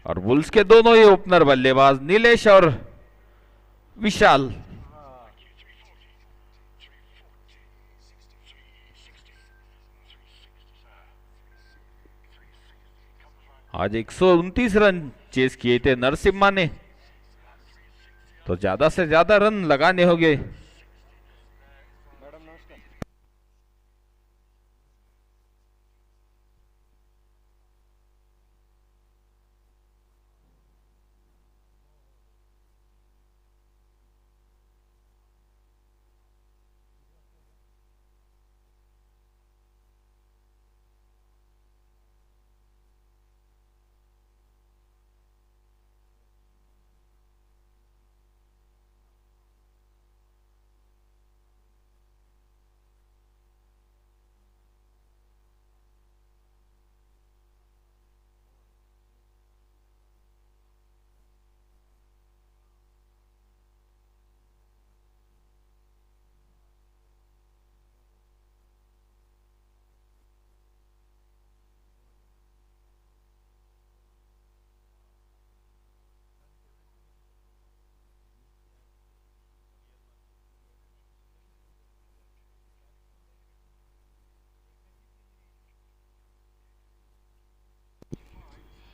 और बुल्स के दोनों ही ओपनर बल्लेबाज नीलेश और विशाल। आज 129 रन चेस किए थे नरसिम्हा ने, तो ज्यादा से ज्यादा रन लगाने होंगे।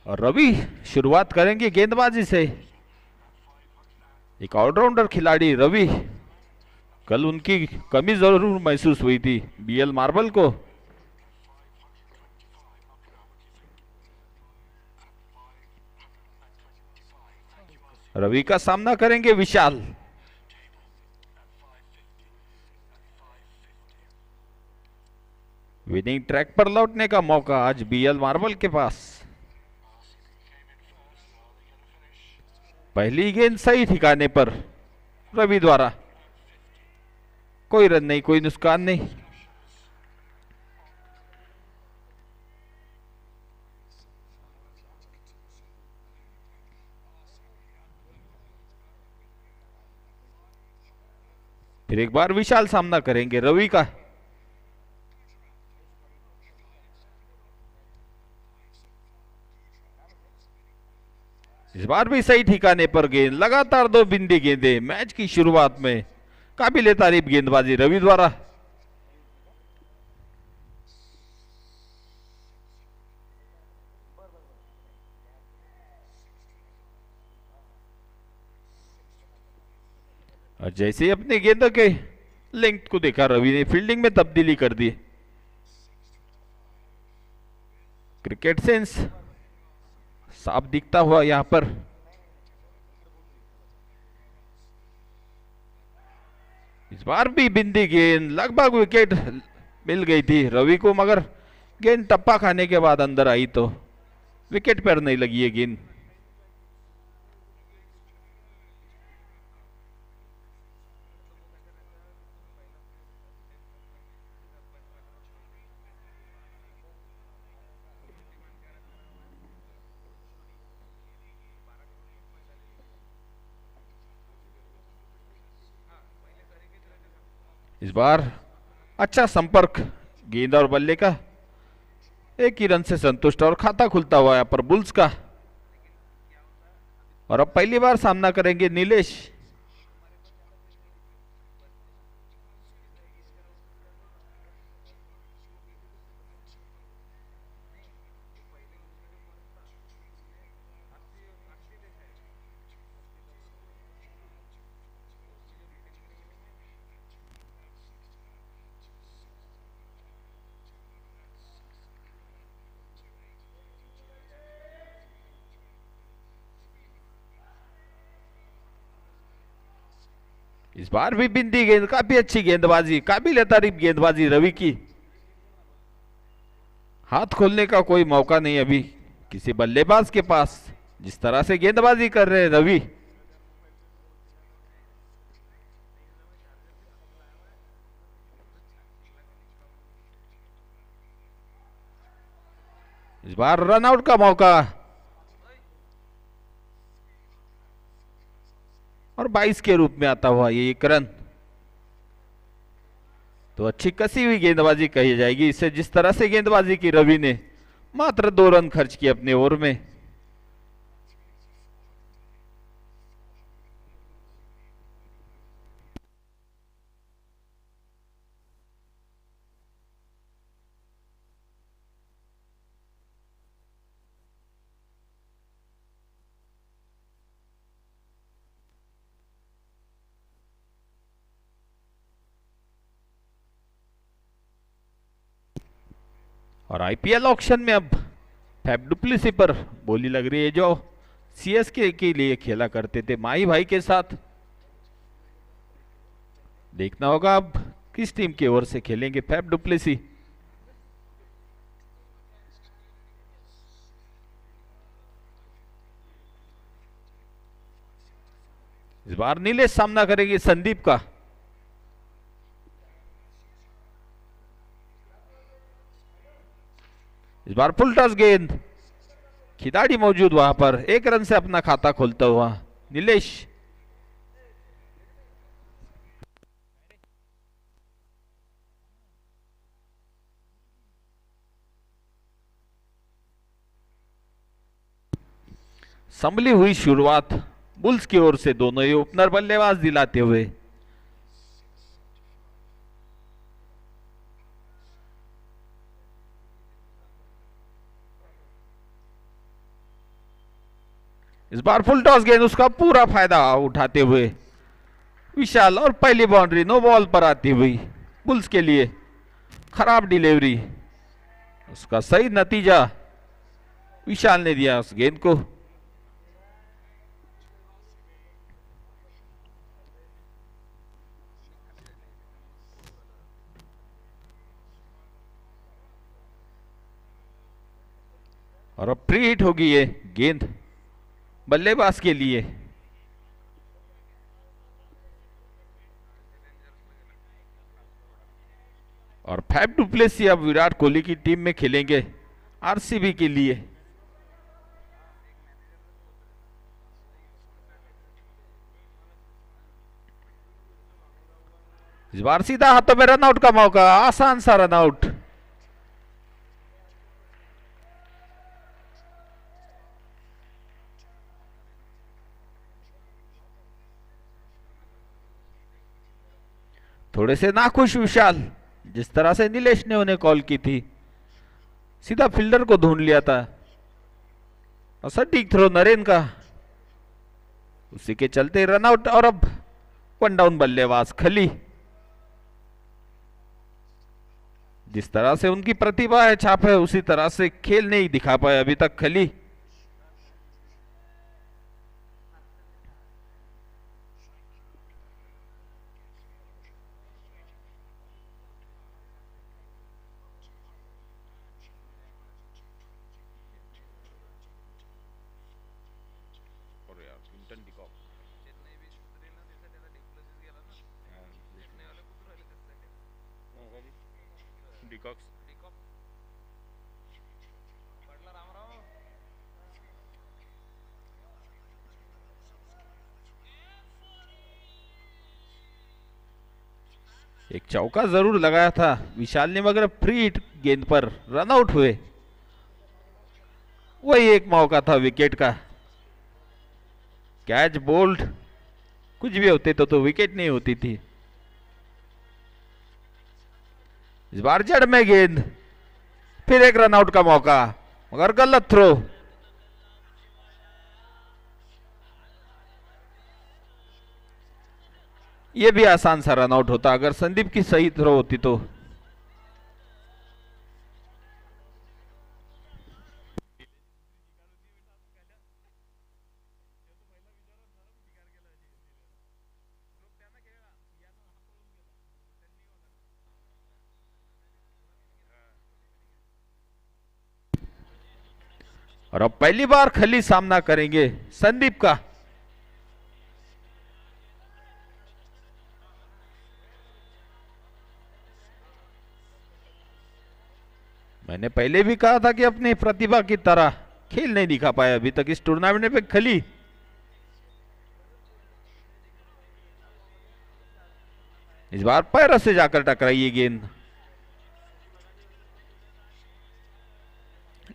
और रवि शुरुआत करेंगे गेंदबाजी से। एक ऑलराउंडर खिलाड़ी रवि, कल उनकी कमी जरूर महसूस हुई थी बीएल मार्बल को। रवि का सामना करेंगे विशाल। विनिंग ट्रैक पर लौटने का मौका आज बीएल मार्बल के पास। पहली गेंद सही ठिकाने पर रवि द्वारा, कोई रन नहीं, कोई नुकसान नहीं। फिर एक बार विशाल सामना करेंगे रवि का। इस बार भी सही ठिकाने पर गेंद, लगातार 2 बिंदी गेंदें मैच की शुरुआत में। काबिले तारीफ गेंदबाजी रवि द्वारा। और जैसे ही अपने गेंदों के लेंथ को देखा, रवि ने फील्डिंग में तब्दीली कर दी। क्रिकेट सेंस साफ दिखता हुआ यहां पर। इस बार भी बिंदी गेंद, लगभग विकेट मिल गई थी रवि को, मगर गेंद टप्पा खाने के बाद अंदर आई तो विकेट पर नहीं लगी है गेंद। इस बार अच्छा संपर्क गेंद और बल्ले का, एक ही रन से संतुष्ट और खाता खुलता हुआ यहां पर बुल्स का। और अब पहली बार सामना करेंगे नीलेश। इस बार भी बिंदी गेंद, काफी अच्छी गेंदबाजी, काबिल तारीफ गेंदबाजी रवि की। हाथ खोलने का कोई मौका नहीं अभी किसी बल्लेबाज के पास, जिस तरह से गेंदबाजी कर रहे हैं रवि। इस बार रन आउट का मौका और 22 के रूप में आता हुआ ये 1 रन। तो अच्छी कसी हुई गेंदबाजी कही जाएगी इसे, जिस तरह से गेंदबाजी की रवि ने। मात्र 2 रन खर्च किए अपने ओवर में। और आईपीएल ऑक्शन में अब फैफ डुप्लेसी पर बोली लग रही है, जो सीएसके के लिए खेला करते थे माही भाई के साथ। देखना होगा अब किस टीम की ओर से खेलेंगे फैफ डुप्लेसी। इस बार नीलेश सामना करेंगे संदीप का। इस बार फुल टॉस गेंद, खिलाड़ी मौजूद वहां पर, 1 रन से अपना खाता खोलता हुआ नीलेश। संभली हुई शुरुआत बुल्स की ओर से, दोनों ही ओपनर बल्लेबाज दिलाते हुए। इस बार फुल टॉस गेंद, उसका पूरा फायदा उठाते हुए विशाल, और पहली बाउंड्री नो बॉल पर आती हुई बुल्स के लिए। खराब डिलीवरी, उसका सही नतीजा विशाल ने दिया उस गेंद को। और अब प्री हिट होगी ये गेंद बल्लेबाज के लिए। और फैफ डुप्लेसी अब विराट कोहली की टीम में खेलेंगे आरसीबी के लिए। इस बार सीधा हाथों में रनआउट का मौका, आसान सा रनआउट। थोड़े से नाखुश विशाल, जिस तरह से नीलेश ने उन्हें कॉल की थी, सीधा फील्डर को ढूंढ लिया था। और सटीक थ्रो नरेन का, उसी के चलते रनआउट। और अब 1 डाउन बल्लेबाज खली। जिस तरह से उनकी प्रतिभा है, छाप है, उसी तरह से खेल नहीं दिखा पाए अभी तक खली। एक चौका जरूर लगाया था विशाल ने, मगर फ्री हिट गेंद पर रनआउट हुए। वही एक मौका था विकेट का। कैच बोल्ड कुछ भी होते तो विकेट नहीं होती थी। इस बार जड़ में गेंद, फिर एक रनआउट का मौका, मगर गलत थ्रो। यह भी आसान सा रनआउट होता अगर संदीप की सही थ्रो होती तो। और अब पहली बार खली सामना करेंगे संदीप का। मैंने पहले भी कहा था कि अपनी प्रतिभा की तरह खेल नहीं दिखा पाया अभी तक इस टूर्नामेंट में खली। इस बार पैर से जाकर टकराई ये गेंद,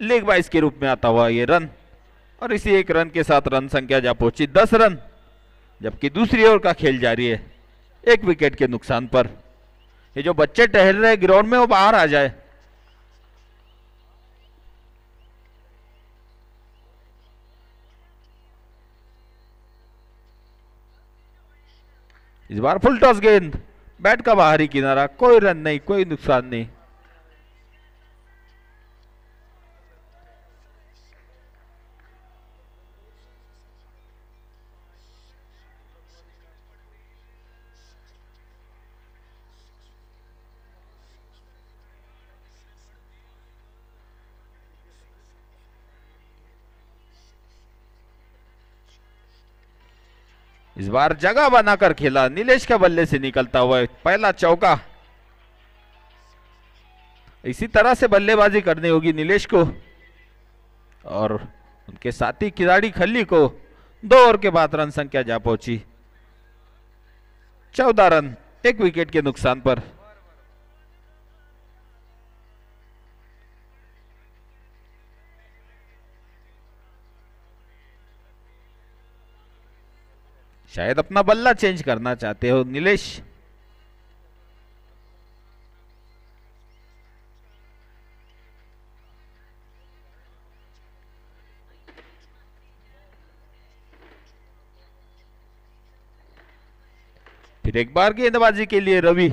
लेग बाइस के रूप में आता हुआ ये रन। और इसी 1 रन के साथ रन संख्या जा पहुंची 10 रन, जबकि दूसरी ओर का खेल जारी है 1 विकेट के नुकसान पर। ये जो बच्चे टहल रहे ग्राउंड में वो बाहर आ जाए। इस बार फुल टॉस गेंद, बैट का बाहरी किनारा, कोई रन नहीं, कोई नुकसान नहीं। इस बार जगह बनाकर खेला, नीलेश के बल्ले से निकलता हुआ पहला चौका। इसी तरह से बल्लेबाजी करनी होगी नीलेश को और उनके साथी खिलाड़ी खल्ली को। 2 ओवर के बाद रन संख्या जा पहुंची 14 रन, 1 विकेट के नुकसान पर। शायद अपना बल्ला चेंज करना चाहते हो नीलेश। फिर एक बार गेंदबाजी के लिए रवि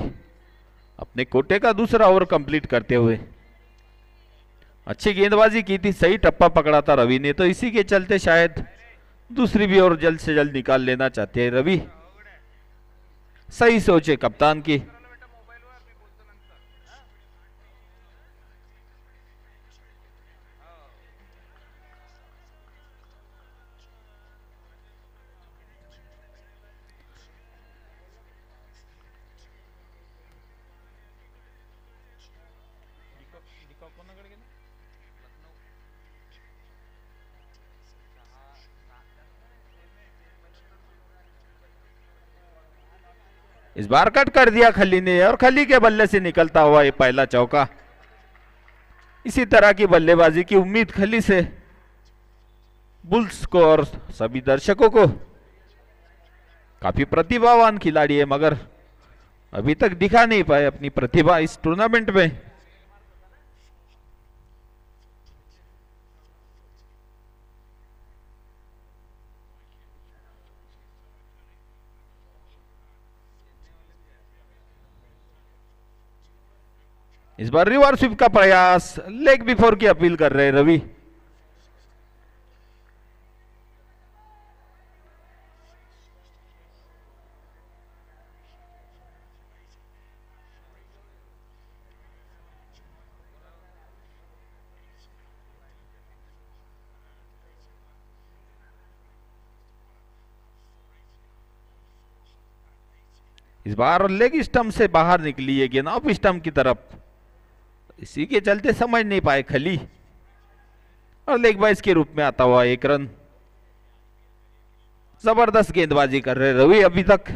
अपने कोटे का दूसरा ओवर कंप्लीट करते हुए। अच्छी गेंदबाजी की थी, सही टप्पा पकड़ा था रवि ने, तो इसी के चलते शायद दूसरी भी ओवर जल्द से जल्द निकाल लेना चाहते हैं रवि। सही सोच है कप्तान की। इस बार कट कर दिया खल्ली ने और खल्ली के बल्ले से निकलता हुआ ये पहला चौका। इसी तरह की बल्लेबाजी की उम्मीद खल्ली से बुल्स को और सभी दर्शकों को। काफी प्रतिभावान खिलाड़ी है मगर अभी तक दिखा नहीं पाए अपनी प्रतिभा इस टूर्नामेंट में। इस बार रिवर्स स्वीप का प्रयास, लेग बिफोर की अपील कर रहे हैं रवि। इस बार लेग स्टंप से बाहर निकली है गेंद ऑफ स्टंप की तरफ, इसी के चलते समझ नहीं पाए खली और लेग बाइस के रूप में आता हुआ 1 रन। जबरदस्त गेंदबाजी कर रहे रवि अभी तक।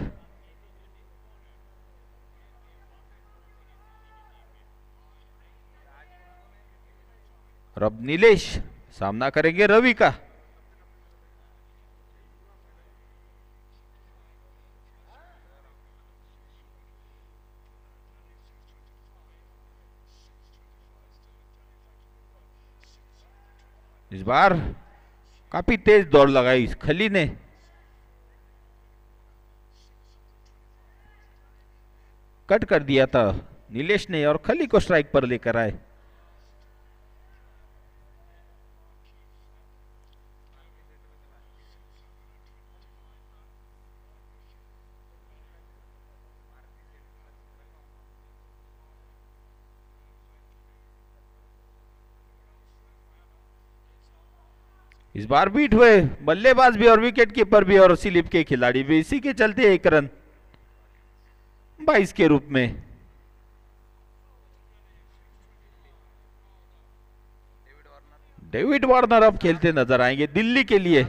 और अब नीलेश सामना करेंगे रवि का। इस बार काफी तेज दौड़ लगाई खली ने। कट कर दिया था नीलेश ने और खली को स्ट्राइक पर लेकर आए। इस बार बीट हुए बल्लेबाज भी और विकेट कीपर भी और स्लिप के खिलाड़ी भी, इसी के चलते 1 रन 22 के रूप में। डेविड वार्नर अब खेलते नजर आएंगे दिल्ली के लिए।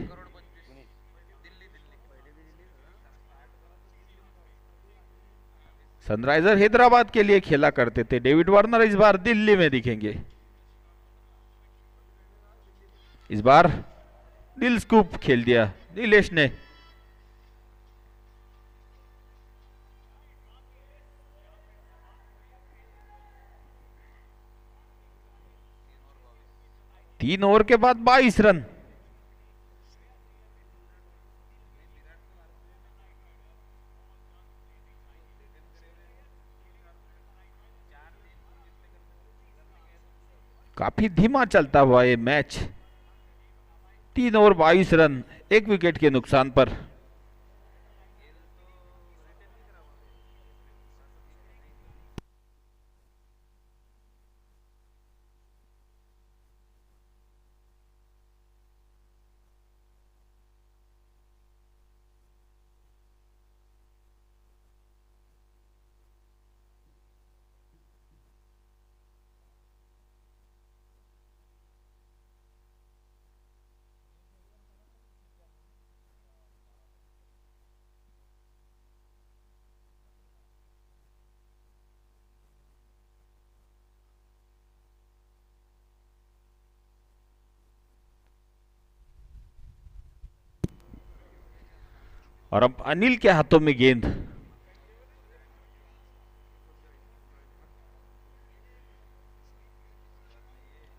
सनराइजर हैदराबाद के लिए खेला करते थे डेविड वार्नर, इस बार दिल्ली में दिखेंगे। इस बार दिल स्कूप खेल दिया नीलेश ने। तीन ओवर के बाद 22 रन। काफी धीमा चलता हुआ ये मैच। 3 ओवर 22 रन, 1 विकेट के नुकसान पर। और अब अनिल के हाथों में गेंद।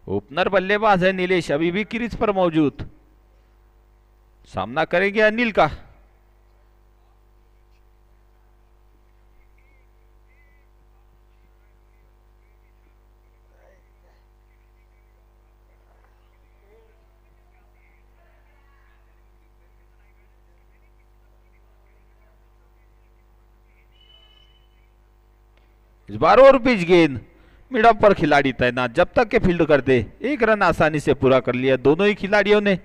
ओपनर बल्लेबाज है नीलेश, अभी भी क्रीज पर मौजूद। सामना करेंगे अनिल का। इस बार और पिच गेंद, मिड ऑफ पर खिलाड़ी तैनात, जब तक के फील्ड कर दे। एक रन आसानी से पूरा कर लिया दोनों ही खिलाड़ियों ने।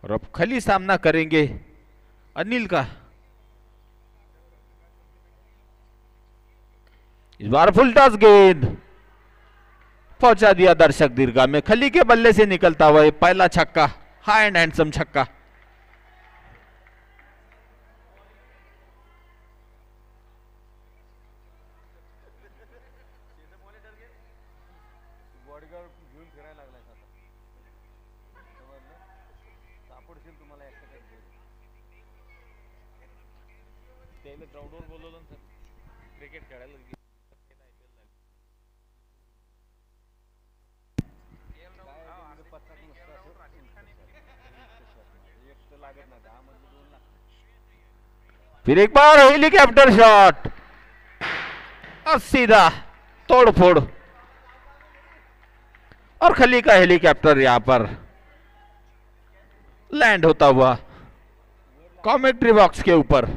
और अब खली सामना करेंगे अनिल का। इस बार फुल टॉस गेंद पहुंचा दिया दर्शक दीर्घा में। खली के बल्ले से निकलता हुआ पहला छक्का, हाई एंड हैंडसम छक्का। फिर एक बार हेलीकॉप्टर शॉट और सीधा तोड़ फोड़, और खली का हेलीकॉप्टर यहां पर लैंड होता हुआ कमेंट्री बॉक्स के ऊपर।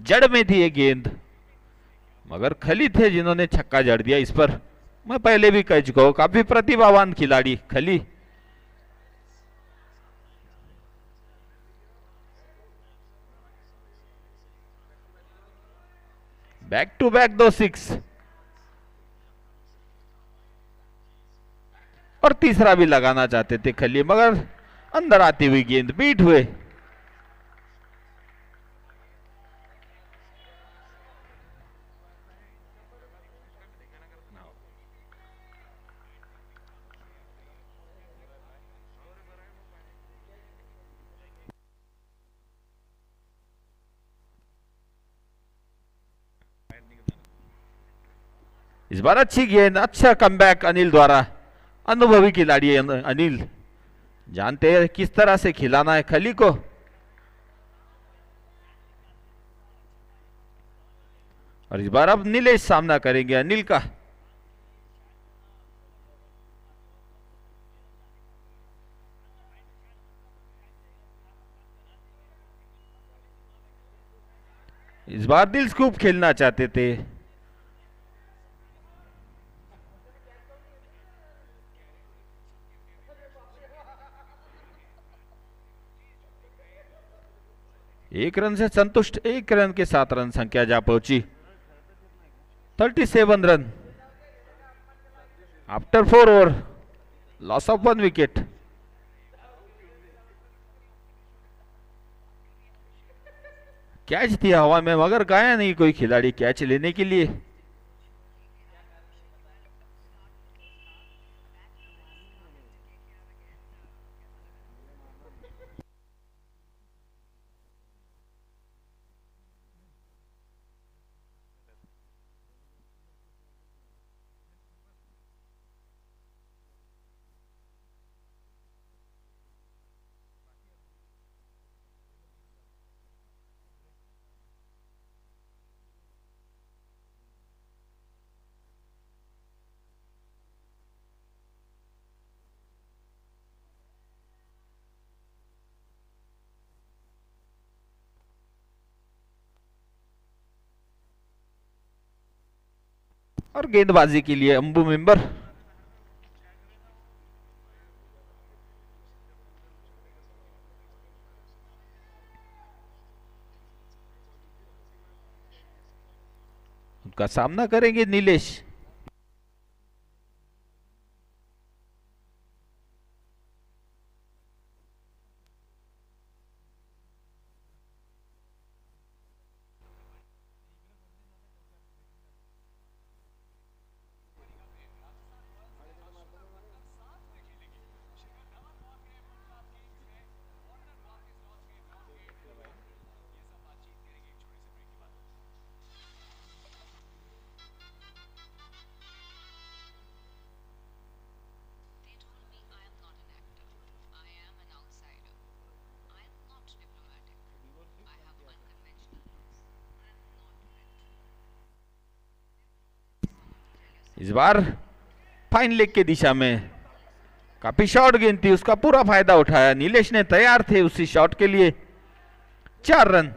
जड़ में थी ये गेंद, मगर खली थे जिन्होंने छक्का जड़ दिया इस पर। मैं पहले भी कह चुका हूं, काफी प्रतिभावान खिलाड़ी खली। बैक टू बैक 2 6, और तीसरा भी लगाना चाहते थे खली, मगर अंदर आती हुई गेंद बीट हुए। इस बार अच्छी गेंद, अच्छा कमबैक अनिल द्वारा। अनुभवी खिलाड़ी है अनिल, जानते हैं किस तरह से खिलाना है खली को। और इस बार अब नीलेश सामना करेंगे अनिल का। इस बार दिल स्कूप खेलना चाहते थे। एक रन से संतुष्ट, एक रन के साथ रन संख्या जा पहुंची 37 run after 4 over, loss of 1 wicket. Catch दिया हवा में, मगर गया नहीं कोई खिलाड़ी कैच लेने के लिए। और गेंदबाजी के लिए अंबू मेंबर। उनका सामना करेंगे नीलेश। इस बार फाइन लेग की दिशा में काफी शॉर्ट गेंद थी, उसका पूरा फायदा उठाया। नीलेश ने तैयार थे उसी शॉट के लिए। 4 रन।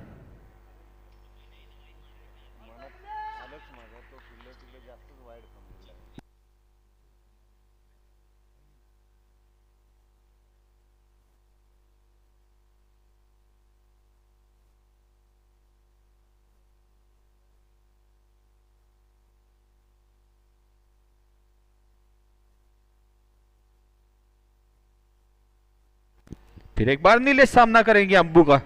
फिर एक बार नीलेश सामना करेंगे अंबू का।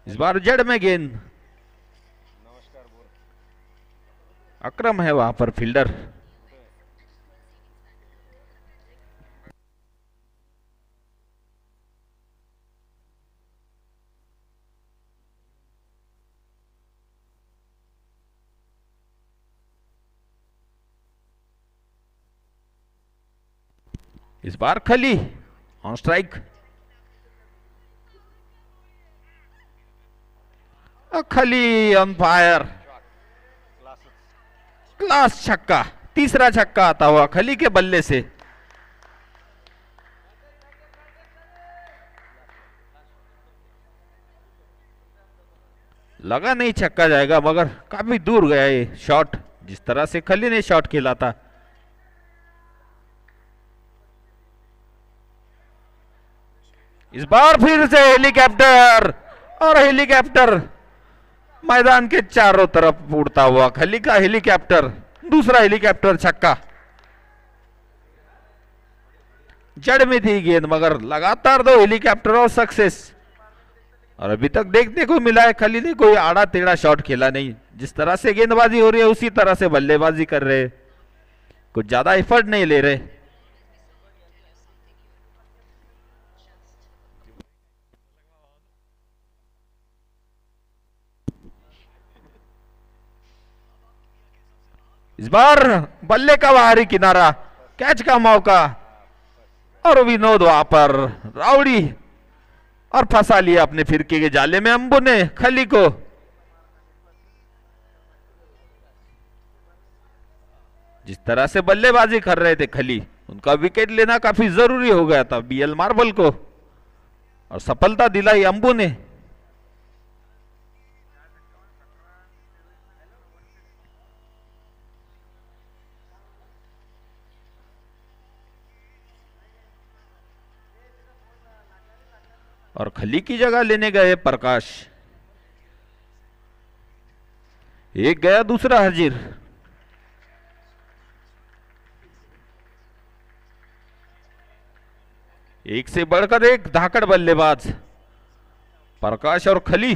इस बार जड़ में गेंद। अकरम है वहां पर फील्डर। इस बार खली ऑन स्ट्राइक। खली ऑन फायर। क्लास छक्का, तीसरा छक्का आता हुआ खली के बल्ले से। लगा नहीं छक्का जाएगा, मगर काफी दूर गया ये शॉट, जिस तरह से खली ने शॉट खेला था। इस बार फिर से हेलीकॉप्टर, और हेलीकॉप्टर मैदान के चारों तरफ उड़ता हुआ खली का हेलीकॉप्टर। दूसरा हेलीकॉप्टर छक्का। जड़ में थी गेंद, मगर लगातार 2 हेलीकॉप्टर और सक्सेस। और अभी तक देखने को मिला है खली ने कोई आड़ा टेढ़ा शॉट खेला नहीं। जिस तरह से गेंदबाजी हो रही है उसी तरह से बल्लेबाजी कर रहे, कुछ ज्यादा एफर्ट नहीं ले रहे। इस बार बल्ले का बाहरी किनारा, कैच का मौका, और विनोद वहां पर राउडी और फंसा लिया अपने फिरके के जाले में अंबू ने खली को। जिस तरह से बल्लेबाजी कर रहे थे खली, उनका विकेट लेना काफी जरूरी हो गया था बीएल मार्बल को, और सफलता दिलाई अंबू ने। और खली की जगह लेने गए प्रकाश। एक गया, दूसरा हाजिर। एक से बढ़कर एक धाकड़ बल्लेबाज प्रकाश और खली।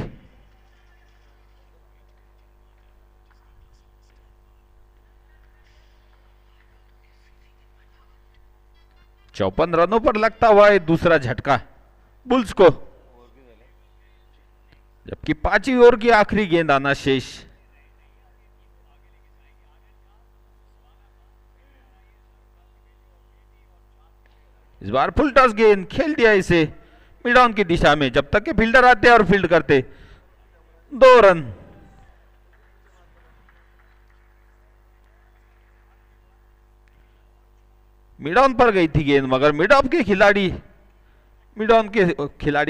चौपन रनों पर लगता हुआ है दूसरा झटका बुल्स को, जबकि 5वीं ओवर की आखिरी गेंद आना शेष। इस बार फुल टॉस गेंद खेल दिया इसे मिड ऑन की दिशा में, जब तक के फील्डर आते और फील्ड करते। 2 रन। मिड ऑन पर गई थी गेंद, मगर मिड ऑफ के खिलाड़ी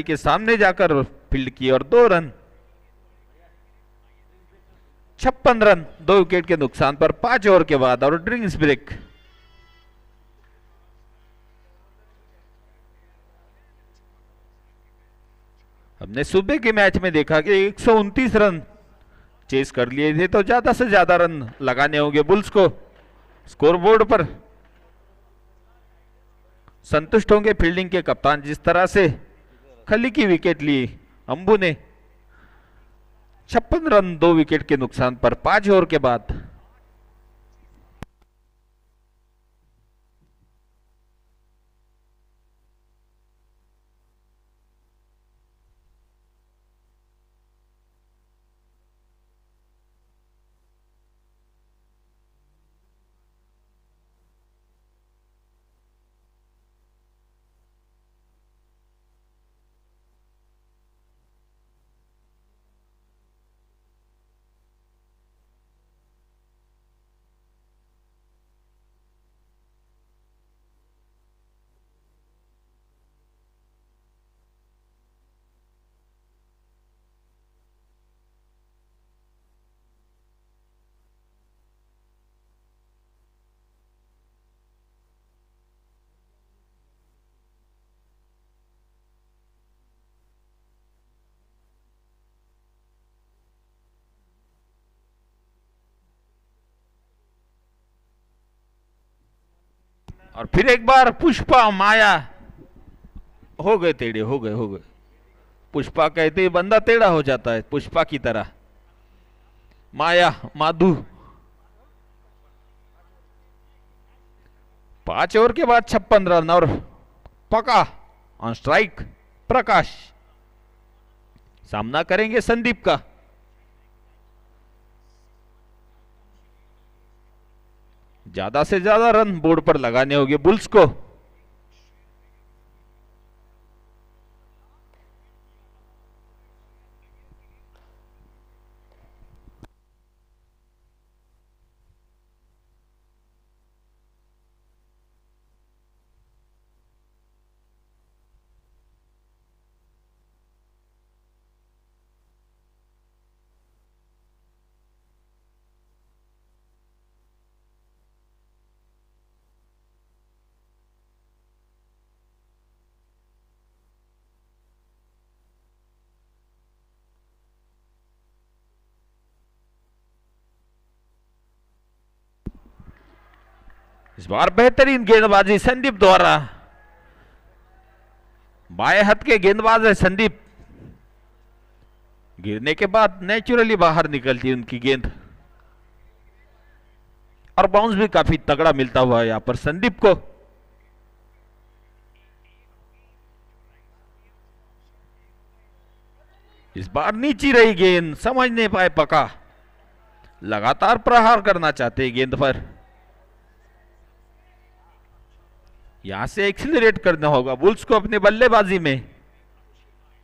के सामने जाकर फील्ड की, और 2 रन। 56 रन 2 विकेट के नुकसान पर 5 ओवर के बाद, और ड्रिंक्स ब्रेक। हमने सुबह के मैच में देखा कि 129 रन चेस कर लिए थे, तो ज्यादा से ज्यादा रन लगाने होंगे बुल्स को। स्कोरबोर्ड पर संतुष्ट होंगे फील्डिंग के कप्तान, जिस तरह से खली की विकेट ली अंबू ने। 56 रन 2 विकेट के नुकसान पर 5 ओवर के बाद। और फिर एक बार पुष्पा माया, हो गए टेढ़े, हो गए, हो गए। पुष्पा कहते ही बंदा टेढ़ा हो जाता है, पुष्पा की तरह। माया माधु। 5 ओवर के बाद 56 रन और पका ऑन स्ट्राइक प्रकाश। सामना करेंगे संदीप का। ज्यादा से ज्यादा रन बोर्ड पर लगाने होंगे बुल्स को। इस बार बेहतरीन गेंदबाजी संदीप द्वारा। बाएं हाथ के गेंदबाज है संदीप। गिरने के बाद नेचुरली बाहर निकलती है उनकी गेंद और बाउंस भी काफी तगड़ा मिलता हुआ है यहां पर संदीप को। इस बार नीची रही गेंद, समझ नहीं पाए पका। लगातार प्रहार करना चाहते हैं गेंद पर। यहां से एक्सीलरेट करना होगा बुल्स को अपने बल्लेबाजी में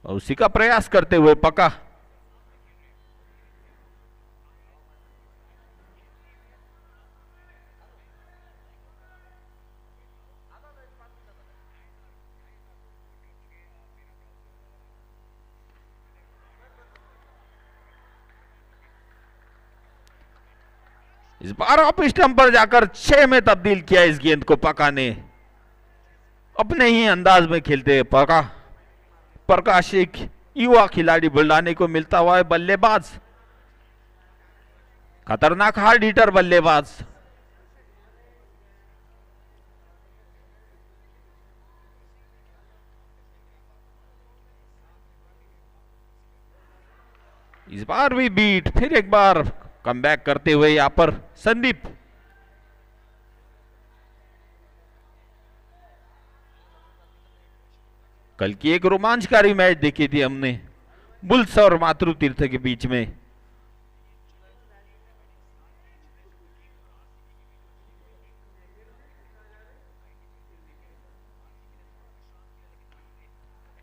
और उसी का प्रयास करते हुए पका। इस बार ऑफ स्टंप पर जाकर 6 में तब्दील किया इस गेंद को पका ने। अपने ही अंदाज में खेलते पका। प्रकाश एक युवा खिलाड़ी बुलाने को मिलता हुआ है बल्लेबाज, खतरनाक हार्ड हिटर बल्लेबाज। इस बार भी बीट, फिर एक बार कमबैक करते हुए यहां पर संदीप। कल की एक रोमांचकारी मैच देखी थी हमने बुल्स और मातृ तीर्थ के बीच में।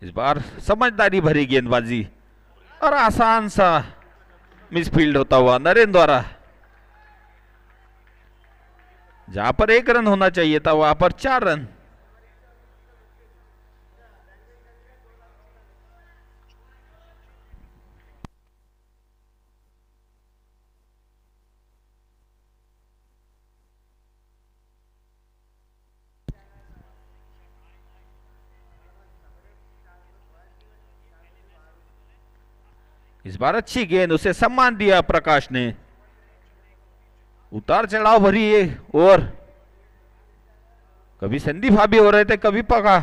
इस बार समझदारी भरी गेंदबाजी और आसान सा मिसफील्ड होता हुआ नरेंद्र द्वारा। जहां पर 1 रन होना चाहिए था वहां पर 4 रन। इस बार अच्छी गेंद, उसे सम्मान दिया प्रकाश ने। उतार चढ़ाव भरी है और कभी संदीप हावी हो रहे थे कभी पका।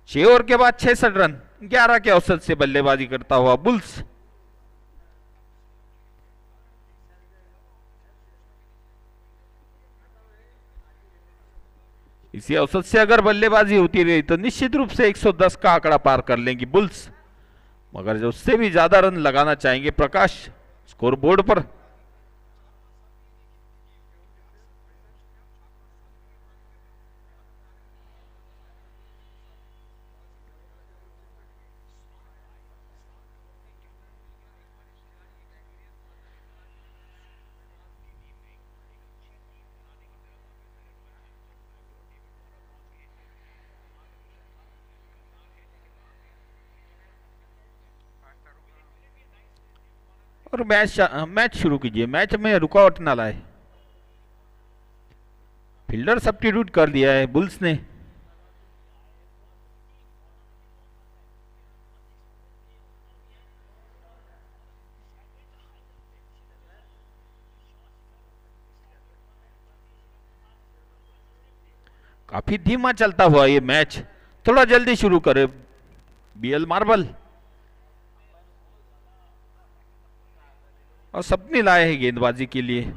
6 ओवर के बाद 66 रन 11 के औसत से बल्लेबाजी करता हुआ बुल्स। इसी औसत से अगर बल्लेबाजी होती रही तो निश्चित रूप से 110 का आंकड़ा पार कर लेंगी बुल्स, मगर जो उससे भी ज्यादा रन लगाना चाहेंगे प्रकाश स्कोर बोर्ड पर। और मैच शुरू कीजिए, मैच में रुकावट ना लाए। फील्डर सब्स्टिट्यूट कर दिया है बुल्स ने। काफी धीमा चलता हुआ ये मैच, थोड़ा जल्दी शुरू करे बीएल मार्बल। और स्वप्निल आए हैं गेंदबाजी के लिए।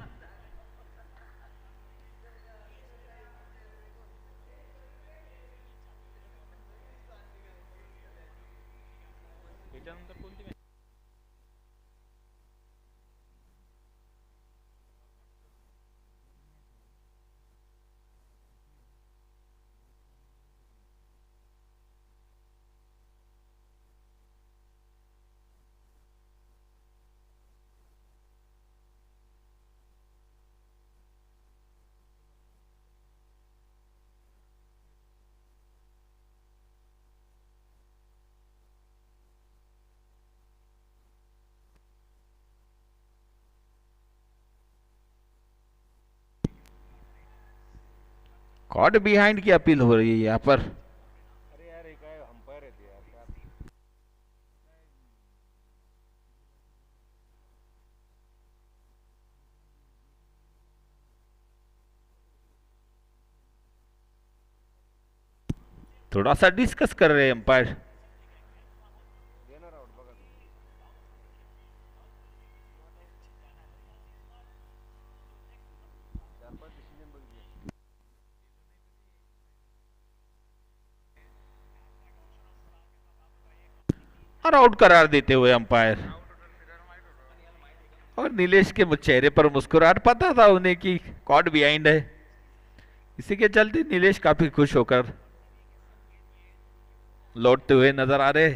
कॉट बिहाइंड की अपील हो रही है यहाँ पर। अरे यार एक अंपायर है यार क्या। थोड़ा सा डिस्कस कर रहे हैं अंपायर। देना आउट बघा तुम्ही। चार पाच डिसिजन बघितले। और आउट करार देते हुए अंपायर। और नीलेश के चेहरे पर मुस्कुराहट, पता था उन्हें कि कॉट बिहाइंड है, इसी के चलते नीलेश काफी खुश होकर लौटते हुए नजर आ रहे।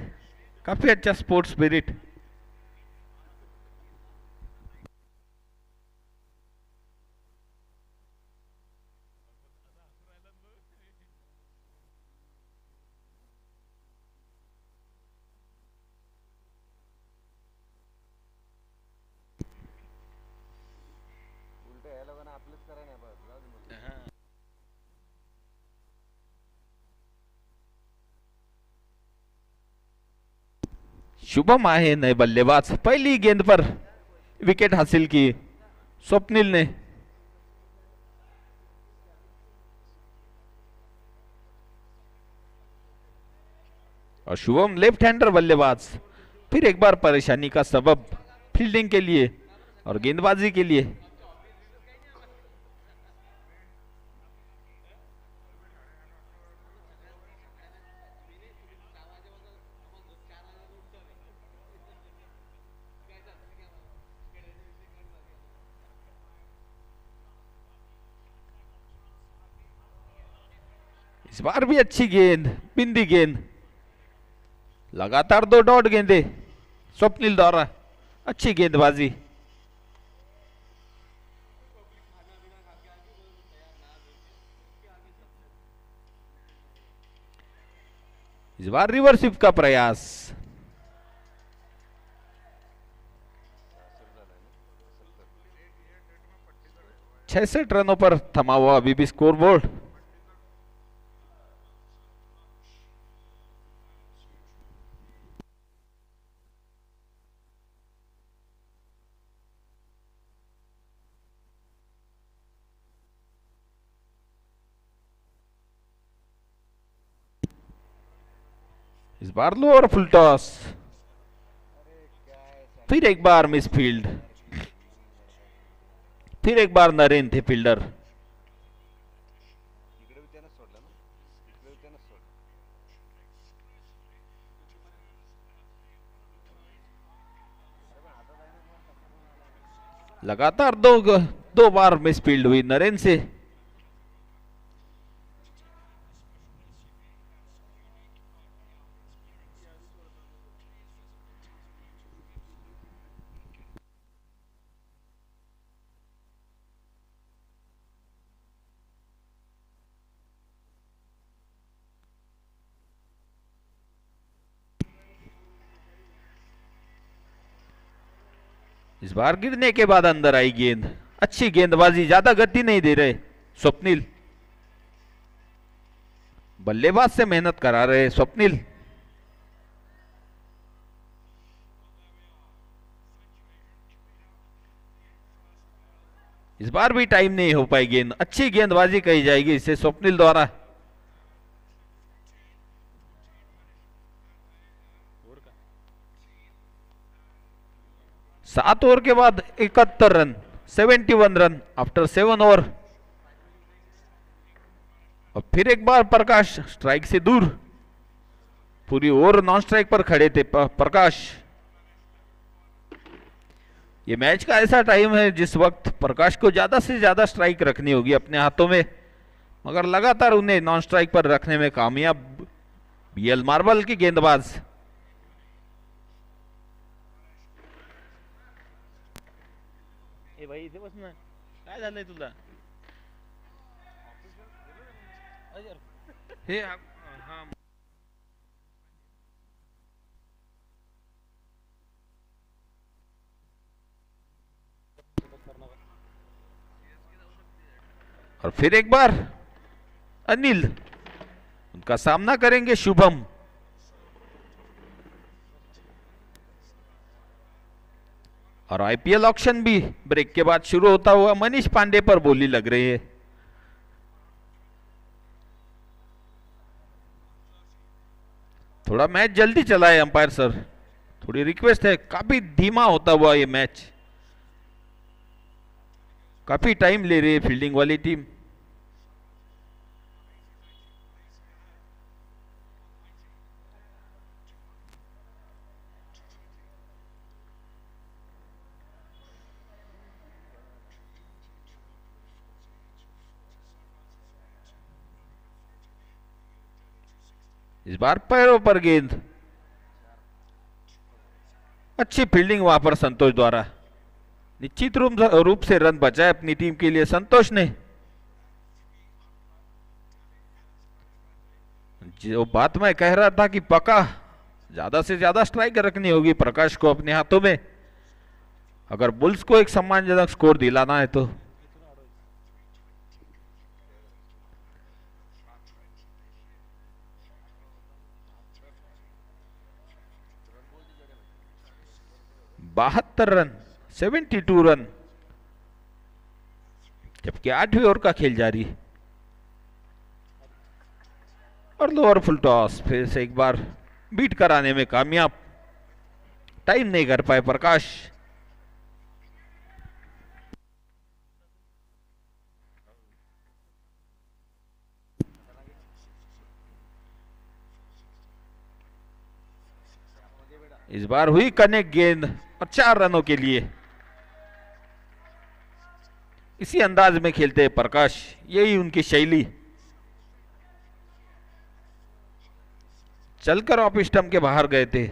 काफी अच्छा स्पोर्ट्स स्पिरिट। उलट या लोकांना आपलंच करा नाही बघ जाऊ दे मग. शुभम आहे नए बल्लेबाज। पहली गेंद पर विकेट हासिल की स्वप्निल ने। और शुभम लेफ्ट हैंडर बल्लेबाज फिर एक बार परेशानी का सबब फील्डिंग के लिए और गेंदबाजी के लिए। इस बार भी अच्छी गेंद, बिंदी गेंद। लगातार 2 डॉट गेंदे स्वप्निल द्वारा। अच्छी गेंदबाजी। इस बार रिवर्सिप का प्रयास। 66 रनों पर थमा हुआ अभी भी स्कोरबोर्ड। इस बार लोअर फुल टॉस। फिर एक बार मिस फील्ड। फिर एक बार नरेन थे फील्डर। इकडे बी त्यानंच सोडलं ना. इकडे बी त्यानंच सोडलं. लगातार दो बार मिस फील्ड हुई नरेन से। इस बार गिरने के बाद अंदर आई गेंद। अच्छी गेंदबाजी, ज्यादा गति नहीं दे रहे स्वप्निल। बल्लेबाज से मेहनत करा रहे स्वप्निल। इस बार भी टाइम नहीं हो पाई गेंद। अच्छी गेंदबाजी कही जाएगी इसे स्वप्निल द्वारा। 7 ओवर के बाद 71 रन, 71 रन आफ्टर 7 ओवर। और फिर एक बार प्रकाश स्ट्राइक से दूर, पूरी ओवर नॉन स्ट्राइक पर खड़े थे प्रकाश। ये मैच का ऐसा टाइम है जिस वक्त प्रकाश को ज्यादा से ज्यादा स्ट्राइक रखनी होगी अपने हाथों में, मगर लगातार उन्हें नॉन स्ट्राइक पर रखने में कामयाब बीएल मार्बल के गेंदबाज। ए भाई इथे बस ना, काय झालंय तुला? हे हा और फिर एक बार अनिल, उनका सामना करेंगे शुभम। और आईपीएल ऑक्शन भी ब्रेक के बाद शुरू होता हुआ मनीष पांडे पर बोली लग रही है। थोड़ा मैच जल्दी चला है अंपायर सर, थोड़ी रिक्वेस्ट है। काफी धीमा होता हुआ ये मैच, काफी टाइम ले रही है फील्डिंग वाली टीम। इस बार पैरों पर गेंद, अच्छी फील्डिंग वहां पर संतोष द्वारा। निश्चित रूप से रन बचाए अपनी टीम के लिए संतोष ने। जो बात मैं कह रहा था कि पक्का ज्यादा से ज्यादा स्ट्राइक रखनी होगी प्रकाश को अपने हाथों में, अगर बुल्स को एक सम्मानजनक स्कोर दिलाना है तो। बहत्तर रन, 72 रन, जबकि 8वीं ओवर का खेल जारी। और लोअर फुल टॉस फिर से एक बार बीट कराने में कामयाब, टाइम नहीं कर पाए प्रकाश। इस बार हुई कनेक्ट गेंद और 4 रनों के लिए। इसी अंदाज में खेलते हैं प्रकाश, यही उनकी शैली। चलकर ऑफ स्टंप के बाहर गए थे।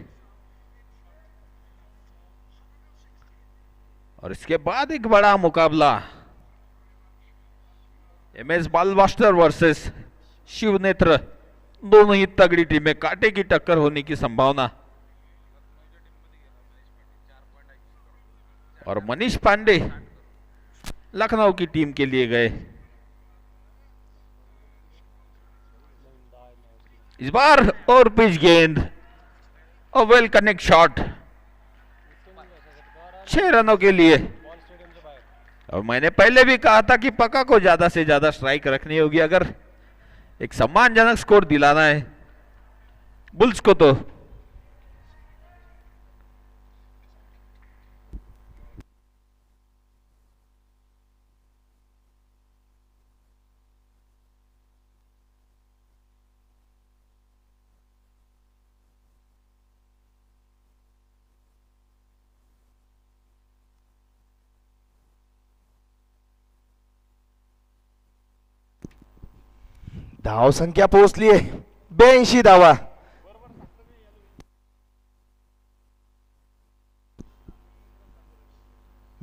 और इसके बाद एक बड़ा मुकाबला, एमएस बालवास्टर वर्सेस शिवनेत्र। दोनों ही तगड़ी टीमें, कांटे की टक्कर होने की संभावना। और मनीष पांडे लखनऊ की टीम के लिए गए। इस बार और पिच गेंद और वेल कनेक्ट शॉट, 6 रनों के लिए। और मैंने पहले भी कहा था कि पक्का को ज्यादा से ज्यादा स्ट्राइक रखनी होगी अगर एक सम्मानजनक स्कोर दिलाना है बुल्स को तो। धाव संख्या पोहोचली आहे 82 धावा।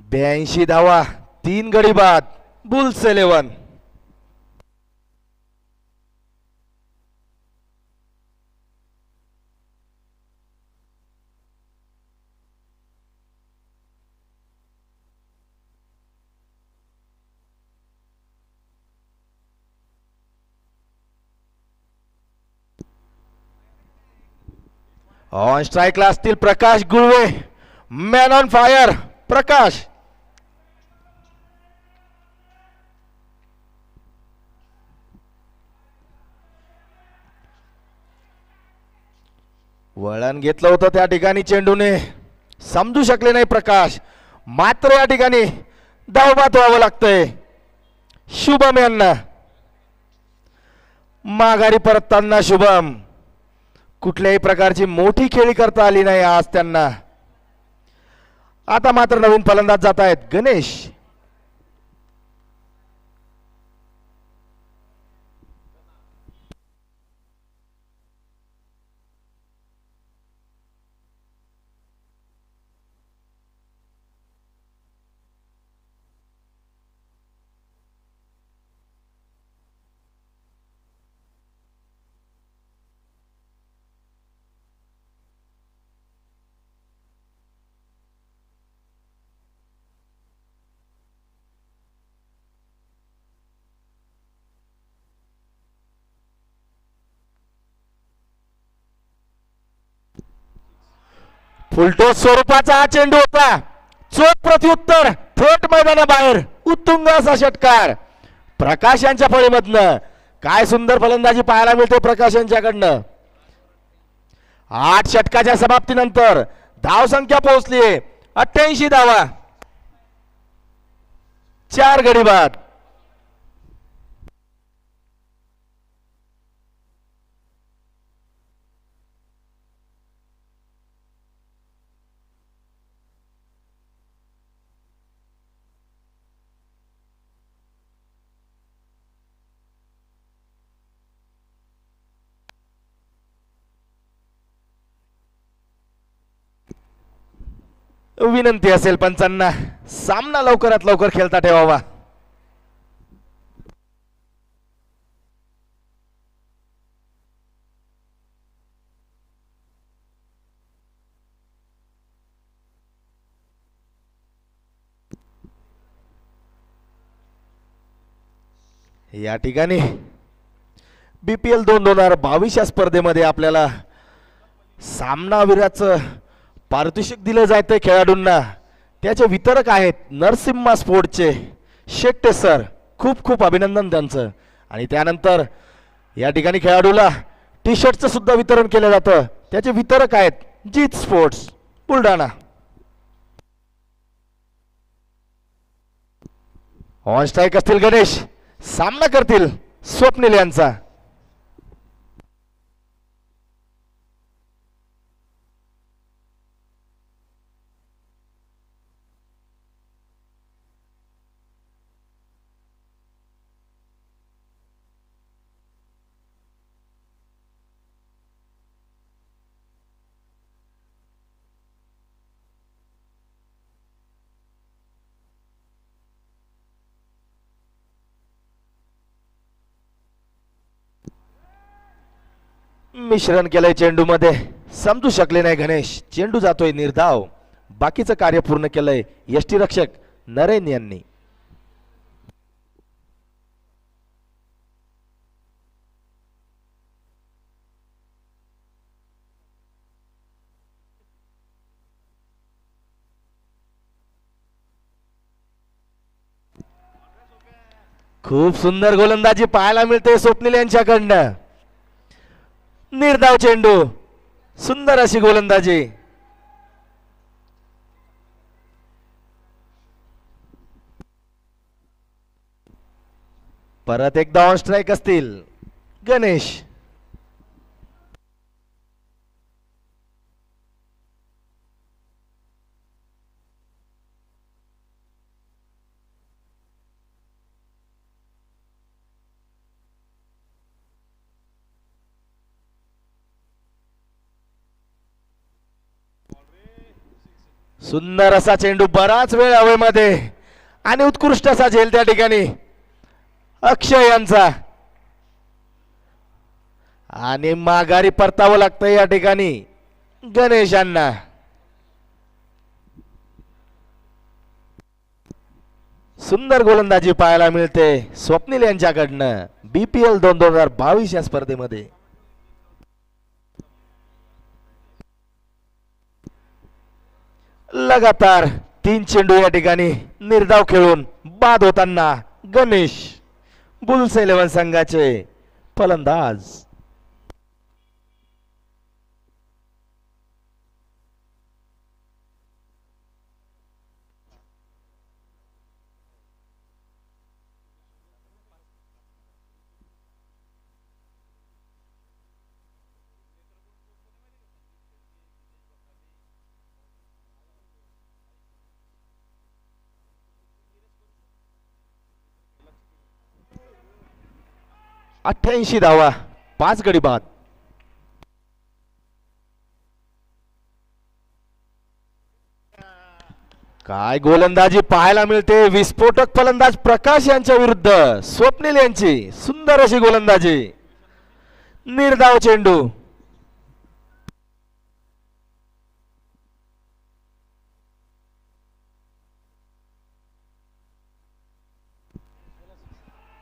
ब्याऐंशी धावा, 3 गडी बाद, बुल्स 11। ऑन स्ट्राइकला असतील प्रकाश गुळवे, मॅन ऑन फायर प्रकाश। वळण घेतलं होतं त्या ठिकाणी चेंडूने, समजू शकले नाही प्रकाश। मात्र या ठिकाणी धावबाद व्हावं लागतंय शुभम यांना. माघारी परतताना शुभम कुठल्याही प्रकारची मोठी खेळी करता आली नाही आज त्यांना. आता मात्र नवीन फलंदाज जात आहेत गणेश. फुलटॉस स्वरूपाचा हा चेंडू होता. चोख प्रत्युत्तर थेट मैदानाबाहेर उत्तुंग असा षटकार प्रकाश यांच्या फळीमधनं. काय सुंदर फलंदाजी पाहायला मिळते प्रकाश यांच्याकडनं. 8 षटकाच्या समाप्तीनंतर धावसंख्या पोहोचली 88 धावा, 4 गडी बाद. विनंती असेल पंचांना सामना लवकरात लवकर खेळता ठेवावा. या ठिकाणी BPL 2022 या स्पर्धेमध्ये आपल्याला सामनावीराचं पारितोषिक दिलं जायतंय खेळाडूंना. त्याचे वितरक आहेत नरसिम्हा स्पोर्टचे शेट्टे सर. खूप खूप अभिनंदन त्यांचं. आणि त्यानंतर या ठिकाणी खेळाडूला टी शर्टचं सुद्धा वितरण केलं जातं. त्याचे वितरक आहेत जीत स्पोर्ट्स बुलढाणा. ऑन स्ट्राईक असतील गणेश. सामना करतील स्वप्नील यांचा. मिश्रण केलंय चेंडू मध्ये. समजू शकले नाही गणेश. चेंडू जातोय निर्धाव. बाकीचं कार्य पूर्ण केलंय यष्टीरक्षक नरेन यांनी. खूप सुंदर गोलंदाजी पाहायला मिळते स्वप्नील यांच्याकडनं. निर्धाव चेंडू, सुंदर अशी गोलंदाजी. परत एकदा ऑन स्ट्राईक असतील गणेश. सुंदर असा चेंडू बराच वेळ हवेमध्ये आणि उत्कृष्ट असा झेल त्या ठिकाणी अक्षय यांचा. आणि माघारी परतावं लागतं या ठिकाणी गणेश यांना. सुंदर गोलंदाजी पाहायला मिळते स्वप्नील यांच्याकडनं BPL 2022 या स्पर्धेमध्ये. लगातार 3 चेंडू या ठिकाणी निर्धाव खेळून बाद होताना गणेश बुल्स 11 संघाचे फलंदाज. 88 धावा, 5 गडी बाद. काय गोलंदाजी पाहायला मिळते. विस्फोटक फलंदाज प्रकाश यांच्या विरुद्ध स्वप्नील यांची सुंदर अशी गोलंदाजी. निर्धाव चेंडू.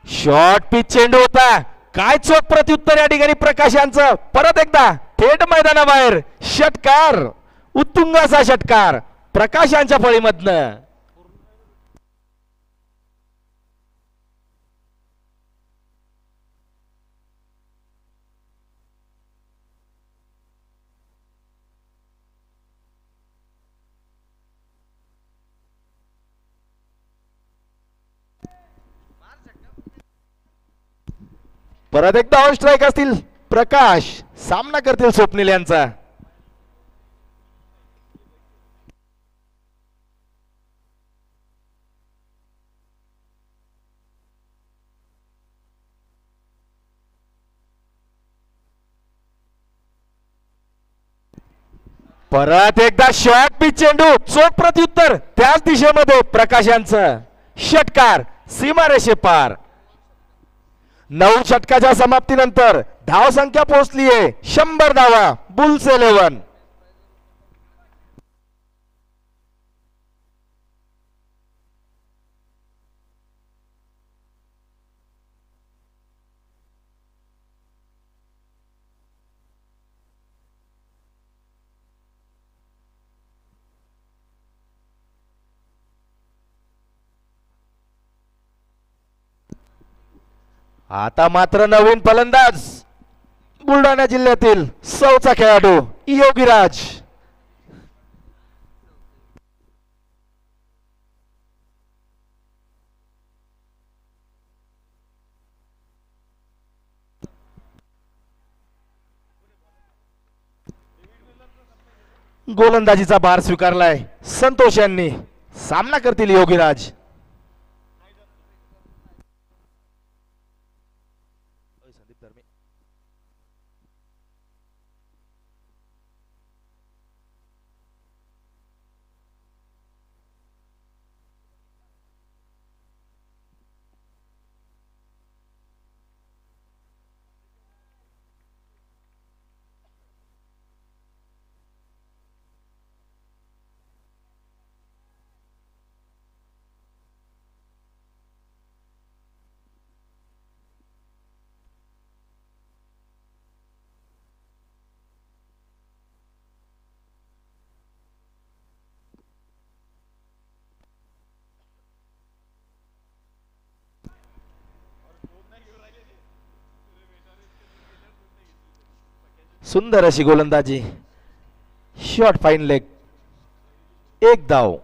शॉर्ट पिच चेंडू होता. काय चोख प्रत्युत्तर या ठिकाणी प्रकाश यांचं. परत एकदा थेट मैदानाबाहेर षटकार. उत्तुंग असा षटकार प्रकाश यांच्या फळीमधनं. परत एकदा ऑन स्ट्राईक असतील प्रकाश. सामना करतील स्वप्नील यांचा. परत एकदा शॉर्ट पिच चेंडू. चोख प्रत्युत्तर त्याच दिशेमध्ये प्रकाश यांचं. षटकार सीमारेषे पार. 9 षटकाच्या समाप्तीनंतर धाव संख्या पोहोचली आहे 100 धावा. बुल्स 11. आता मात्र नवीन फलंदाज बुलढाणा जिल्ह्यातील सौचा खेळाडू योगीराज. गोलंदाजीचा भार स्वीकारलाय संतोष यांनी. सामना करतील योगीराज. सुंदर अशी गोलंदाजी. Short fine leg. 1 धाव.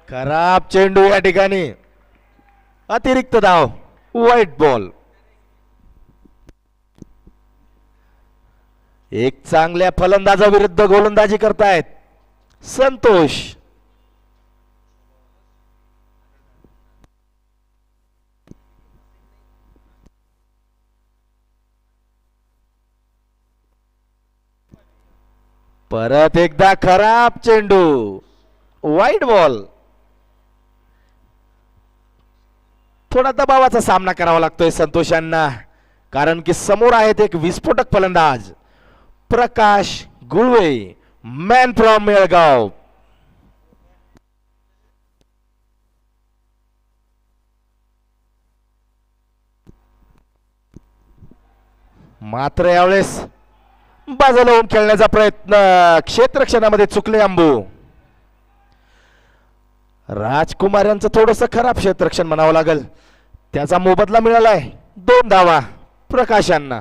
खराब चेंडू या ठिकाणी. अतिरिक्त धाव. White ball. एक चांगल्या फलंदाजाविरुद्ध गोलंदाजी करतायत संतोष. परत एकदा खराब चेंडू. White ball. थोडा दबावाचा सामना करावा लागतोय संतोष यांना, कारण की समोर आहेत एक विस्फोटक फलंदाज प्रकाश गुळवे, मॅन फ्रॉम मेळगाव. मात्र यावेळेस बाजूला होऊन खेळण्याचा प्रयत्न क्षेत्ररक्षणामध्ये चुकले अंबू. राजकुमार यांचं थोडंसं खराब क्षेत्ररक्षण म्हणावं लागेल. त्याचा मोबदला मिळालाय 2 धावा प्रकाशांना.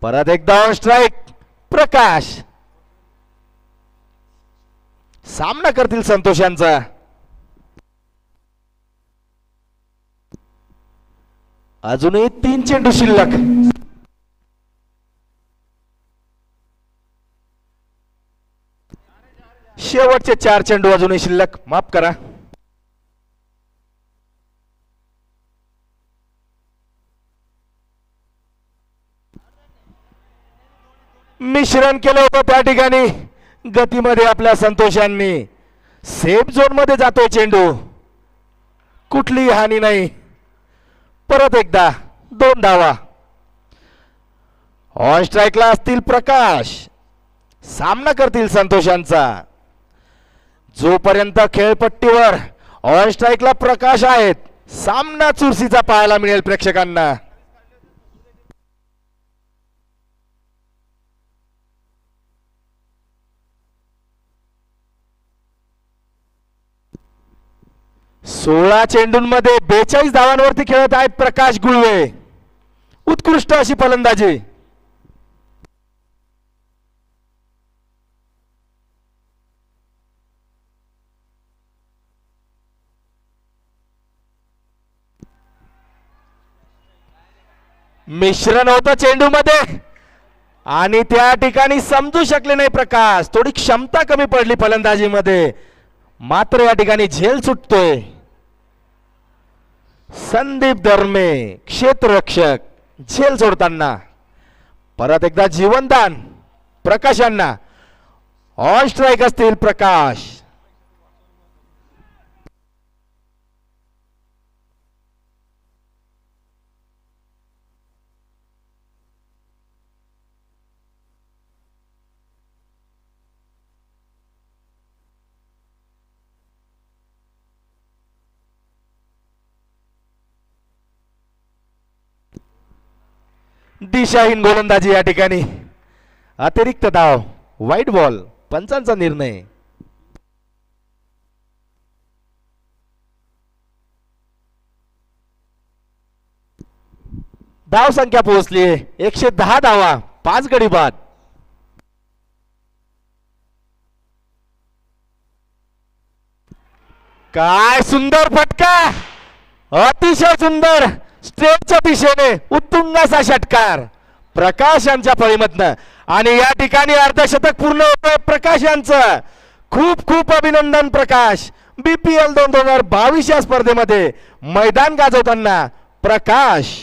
परत एकदा ऑन स्ट्राईक प्रकाश. सामना करतील संतोषांचा. अजूनही 3 चेंडू शिल्लक. शेवटचे 4 चेंडू अजूनही शिल्लक. माफ करा. मिश्रण केलं होतं त्या ठिकाणी गतीमध्ये आपल्या संतोषांनी. सेफ झोन मध्ये जातोय चेंडू. कुठलीही हानी नाही. परत एकदा 2 धावा. ऑन स्ट्राईकला असतील प्रकाश. सामना करतील संतोषांचा. जोपर्यंत खेळपट्टीवर ऑन स्ट्राईकला प्रकाश आहेत सामना चुरशीचा पाहायला मिळेल प्रेक्षकांना. सोळा चेंडूंमध्ये 42 धावांवरती खेळत आहेत प्रकाश गुळवे. उत्कृष्ट अशी फलंदाजी. मिश्रण होतं चेंडू मध्ये आणि त्या ठिकाणी समजू शकले नाही प्रकाश. थोडी क्षमता कमी पडली फलंदाजीमध्ये. मात्र या ठिकाणी झेल सुटतोय. संदीप धर्मे क्षेत्ररक्षक झेल सोडताना. परत एकदा जीवनदान प्रकाशांना. ऑन स्ट्राईक असतील प्रकाश. दिशाहीन गोलंदाजी या ठिकाणी. अतिरिक्त धाव. White ball. पंचांचा निर्णय. धाव संख्या पोहोचली 110 धावा. 5 गडी बाद. काय सुंदर फटका. अतिशय सुंदर. स्ट्रेटच्या दिशेने उत्तुंग असा षटकार प्रकाश यांच्या फळीमधनं. आणि या ठिकाणी अर्धशतक पूर्ण होतंय प्रकाश यांचं. खूप खूप अभिनंदन प्रकाश. BPL 2022 या स्पर्धेमध्ये मैदान गाजवताना प्रकाश.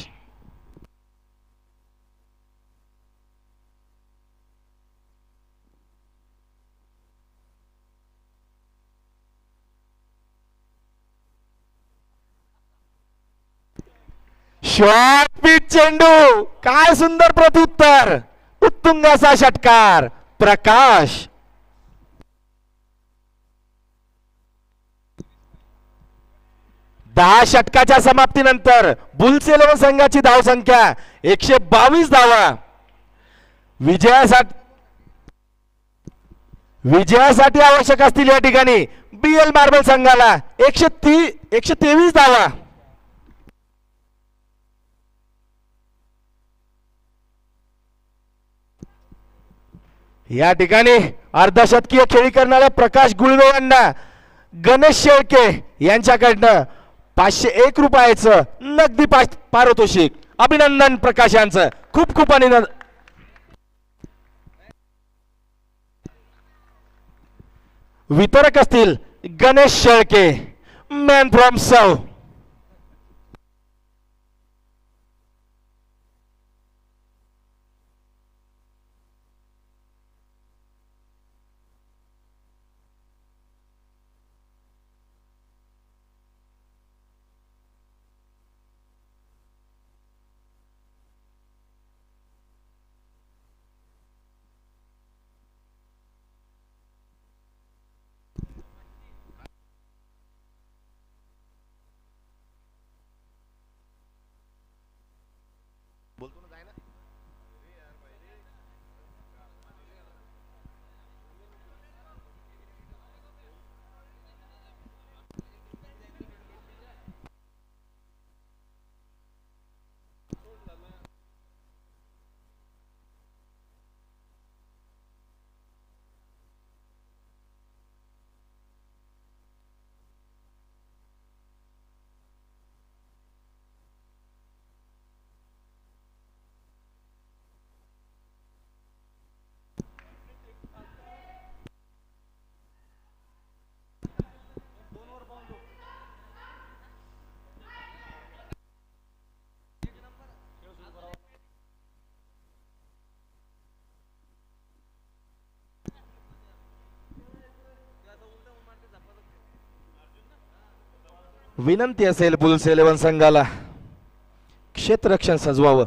शॉर्ट पिच चेंडू. काय सुंदर प्रत्युत्तर. उत्तुंग असा षटकार प्रकाश. दहा षटकाच्या समाप्तीनंतर बुल्स 11 संघाची धावसंख्या 122 धावा. विजयासाठी आवश्यक असतील या ठिकाणी BL मार्बल संघाला 123 धावा. या ठिकाणी अर्धशतकीय खेळी करणाऱ्या प्रकाश गुळवे यांना गणेश शेळके यांच्याकडनं 501 रुपयाचं नगदी पारितोषिक. अभिनंदन प्रकाश यांचं. खूप खूप अभिनंदन. वितरक असतील गणेश शेळके. मॅन फ्रॉम सौ. विनंती असेल बुल्स 11 संघाला क्षेत्ररक्षण सजवावं.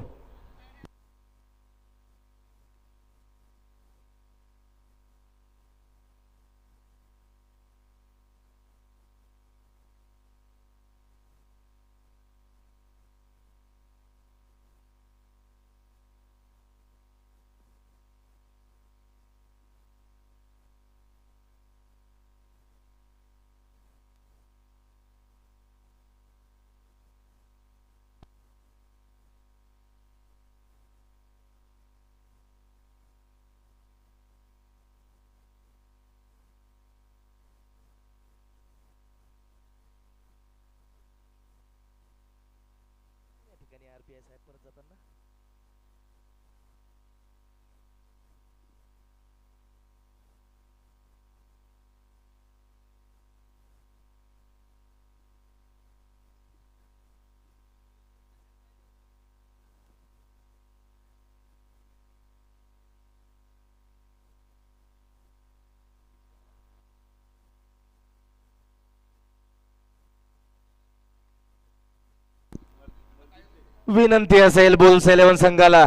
विनंती असेल बुल्स 11 संघाला.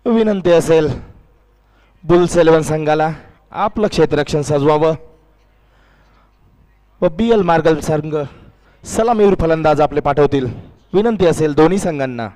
विनंती असेल बुल्स 11 संघाला आपलं क्षेत्ररक्षण सजवावं व BL मार्गल संघ सलामीवीर फलंदाज आपले पाठवतील. विनंती असेल दोन्ही संघांना.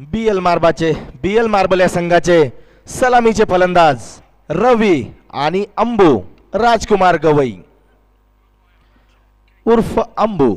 BL मार्बल या संघाचे सलामीचे फलंदाज रवी आणि अंबू राजकुमार गवई उर्फ अंबू.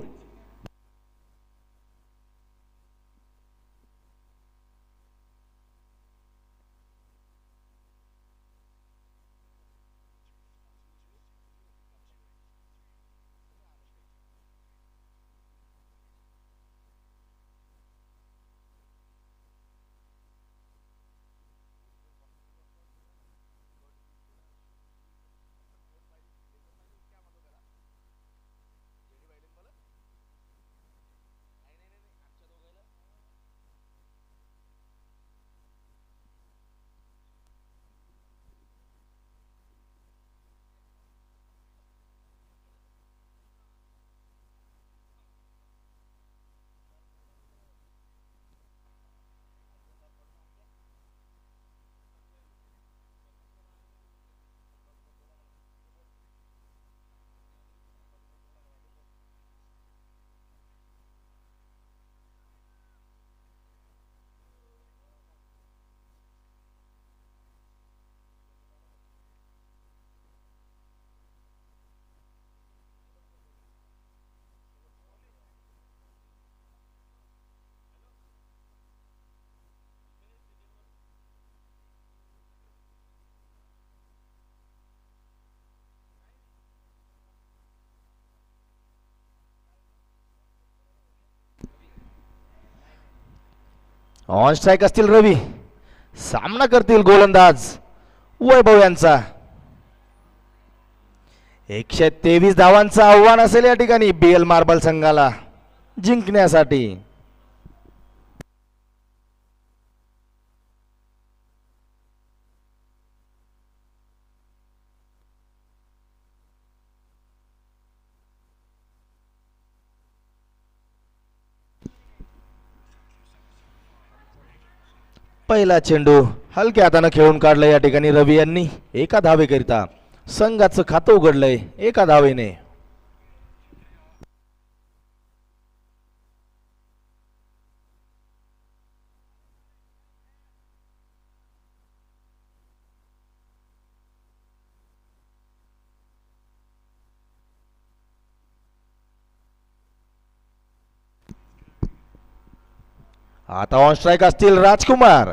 ऑन स्ट्राईक असतील रवी. सामना करतील गोलंदाज वैभव यांचा. 123 धावांचं आव्हान असेल या ठिकाणी बीएल मार्बल संघाला जिंकण्यासाठी. पहिला चेंडू हलक्या हातानं खेळून काढलं या ठिकाणी रवी यांनी. एका धावेकरिता संघाचं खातं उघडलंय एका धावेने. आता ऑन स्ट्राईक असतील राजकुमार.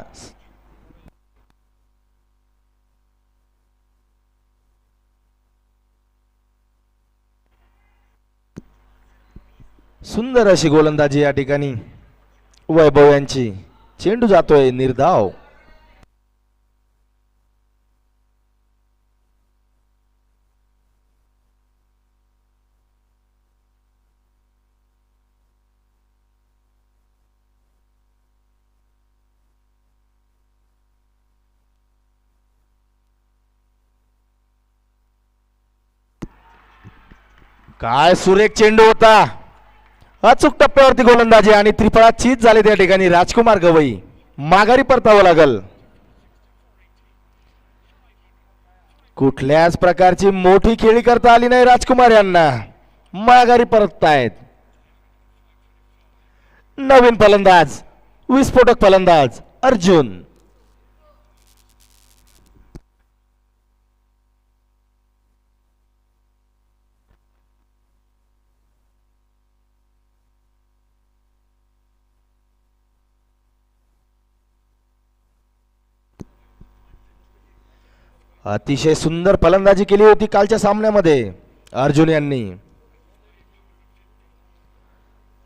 सुंदर अशी गोलंदाजी या ठिकाणी वैभव यांची. चेंडू जातोय निर्धाव. काय सुरेख चेंडू होता. अचूक टप्प्यावरती गोलंदाजी आणि त्रिफळा चीज झाले त्या ठिकाणी राजकुमार गवई. माघारी परतावं लागल. कुठल्याच प्रकारची मोठी खेळी करता आली नाही राजकुमार यांना. माघारी परततायत. नवीन फलंदाज विस्फोटक फलंदाज अर्जुन. अतिशय सुंदर फलंदाजी केली होती कालच्या सामन्यामध्ये अर्जुन यांनी.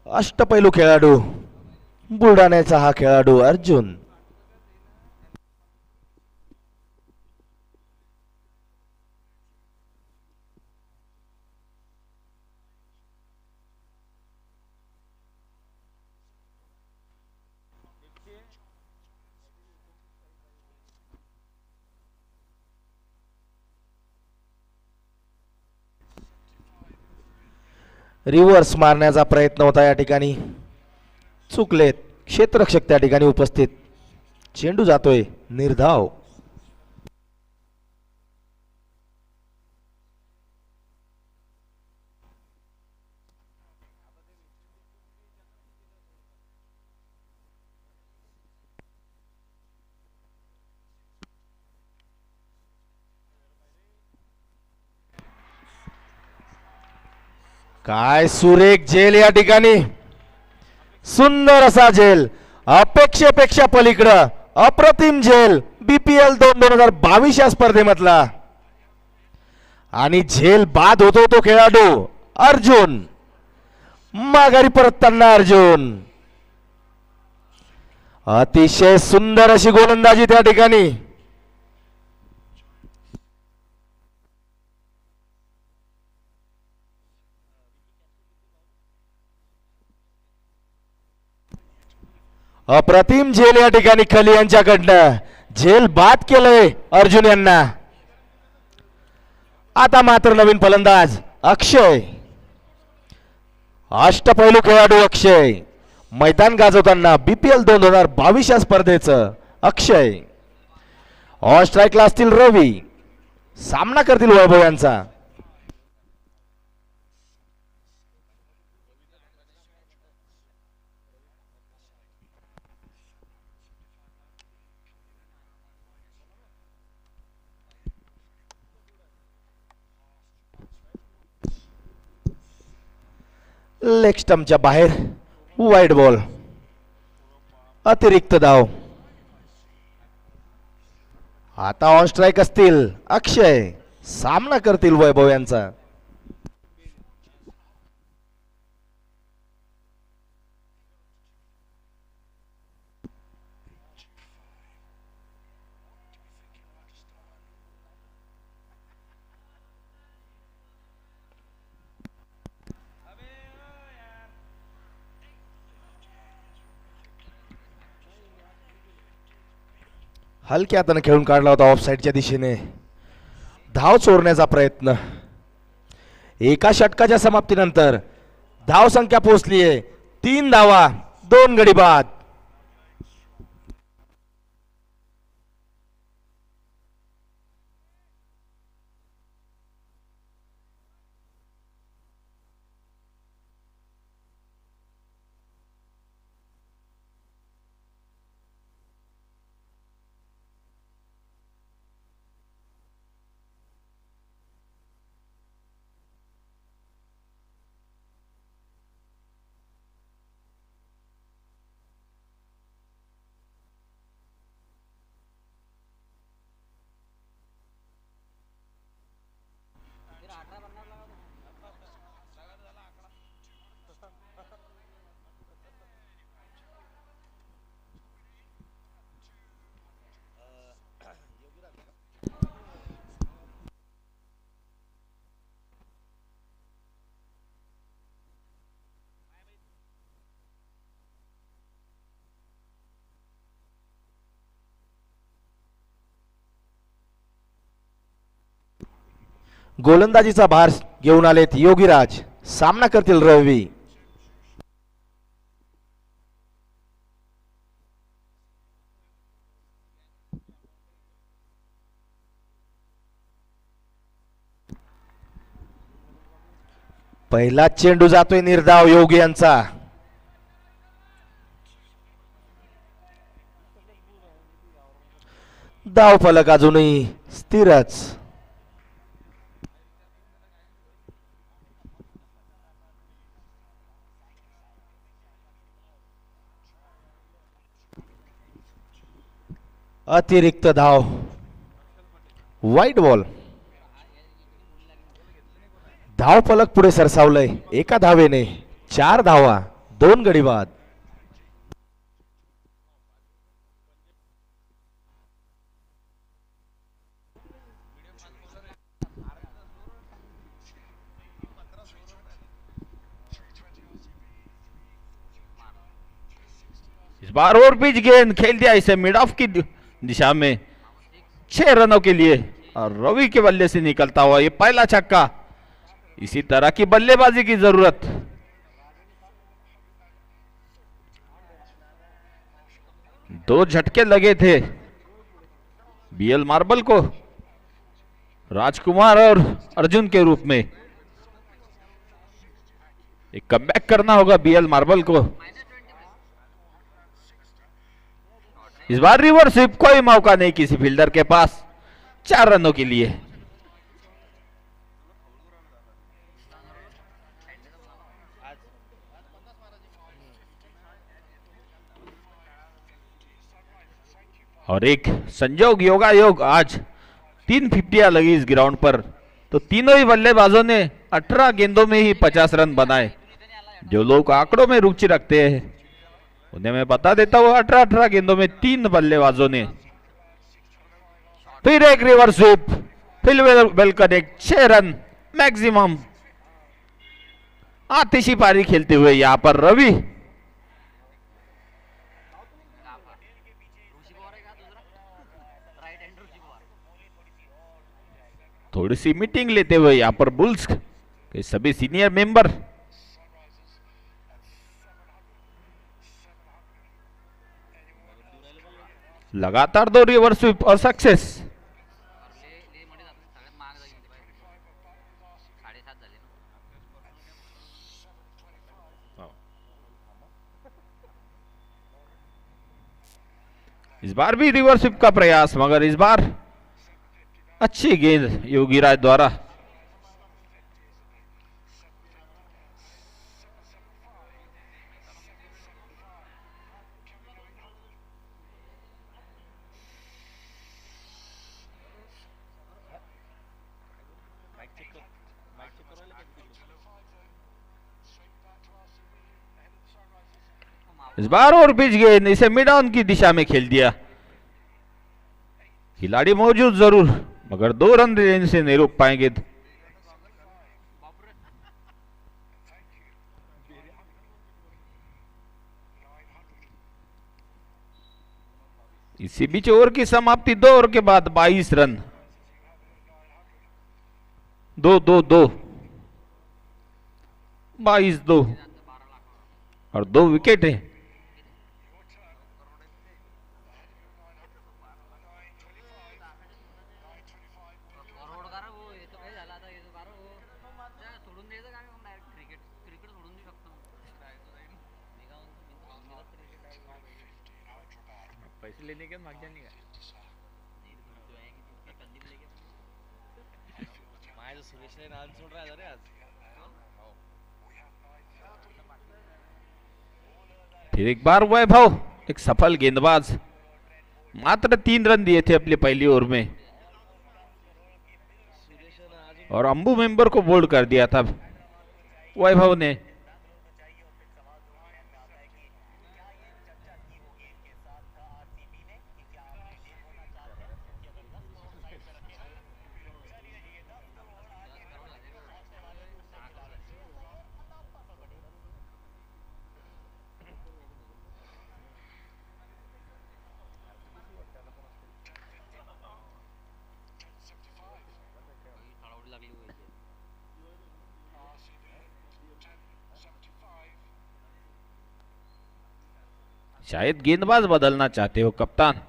अष्टपैलू खेळाडू बुलढाण्याचा हा खेळाडू अर्जुन. रिव्हर्स मारण्याचा प्रयत्न होता या ठिकाणी. चुकलेत क्षेत्ररक्षक त्या ठिकाणी उपस्थित. चेंडू जातोय निर्धाव. काय सुरेख झेल या ठिकाणी. सुंदर असा झेल. अपेक्षेपेक्षा पलीकडं अप्रतिम झेल बीपीएल 2022 या स्पर्धेमधला. आणि झेल बाद होतो तो खेळाडू अर्जुन. माघारी परतताना अर्जुन. अतिशय सुंदर अशी गोलंदाजी त्या ठिकाणी. अप्रतिम झेल या ठिकाणी खली यांच्याकडनं. झेल बाद केलंय अर्जुन यांना. आता मात्र नवीन फलंदाज अक्षय. अष्टपैलू खेळाडू अक्षय मैदान गाजवताना बीपीएल 2022 या स्पर्धेचं अक्षय. ऑन स्ट्राईकला असतील रवी. सामना करतील वैभव यांचा. लेग स्टंपच्या बाहेर वाईड बॉल. अतिरिक्त धाव. आता ऑन स्ट्राईक असतील अक्षय. सामना करतील वैभव यांचा. हलक्या हाताने खेळून काढला होता ऑफ साईडच्या दिशेने. धाव चोरण्याचा प्रयत्न. एका षटकाच्या समाप्तीनंतर धाव संख्या पोहोचलीये 3 धावा 2 गडी बाद. गोलंदाजीचा भार घेऊन आलेत योगीराज. सामना करतील रवी. पहिला चेंडू जातोय निर्धाव योगी यांचा. धाव फलक अजूनही स्थिरच. अतिरिक्त धाव. White ball. धाव फलक पुढे सरसावलंय एका धावेने. 4 धावा 2 गडी बाद. इस बार और पिच गेंद खेल दिया इसे मिड ऑफ की दिशा में 6 रनों के लिए और रवि के बल्ले से निकलता हुआ ये पहला छक्का. इसी तरह की बल्लेबाजी की जरूरत. दो झटके लगे थे बीएल मार्बल को राजकुमार और अर्जुन के रूप में. एक कमबैक करना होगा बीएल मार्बल को. इस बार रिवर्स स्वीप. कोई मौका नहीं किसी फील्डर के पास 4 रनों के लिए. और एक संजोग योगा योग आज 3 फिफ्टियां लगी इस ग्राउंड पर. तो तीनों ही बल्लेबाजों ने 18 गेंदों में ही 50 रन बनाए. जो लोग आंकड़ों में रुचि रखते हैं उन्हें मैं बता देता हूं 18 गेंदों में 3 बल्लेबाजों ने. फिर एक रिवर्स स्वीप. फिर वेल कनेक्ट. 6 run maximum. आतिशी पारी खेलते हुए यहां पर रवि. थोड़ी सी मीटिंग लेते हुए यहां पर बुल्स के सभी सीनियर मेंबर. लगातार 2 रिवर्स स्वीप और सक्सेस. इस बार भी रिवर्स स्वीप का प्रयास मगर इस बार अच्छी गेंद योगीराज द्वारा. इस बार और पिच गेंद. इसे मिड ऑन की दिशा में खेल दिया. खिलाड़ी मौजूद जरूर मगर 2 रन रेंज से नहीं रोक पाएंगे. इसी बीच ओवर की समाप्ति 2 ओवर के बाद 22 रन। 2-2-2 22-2 और 2 विकेट है। पैसे लेने के माग जाने का माझं सुरेश नाव सोड रहा रे आज। फिर एक बार वैभव, एक सफल गेंदबाज, मात्र 3 रन दिए थे अपनी पहली ओवर में और अंबू मेंबर को बोल्ड कर दिया था वैभव ने। शायद गेंदबाज बदलना चाहते हो कप्तान,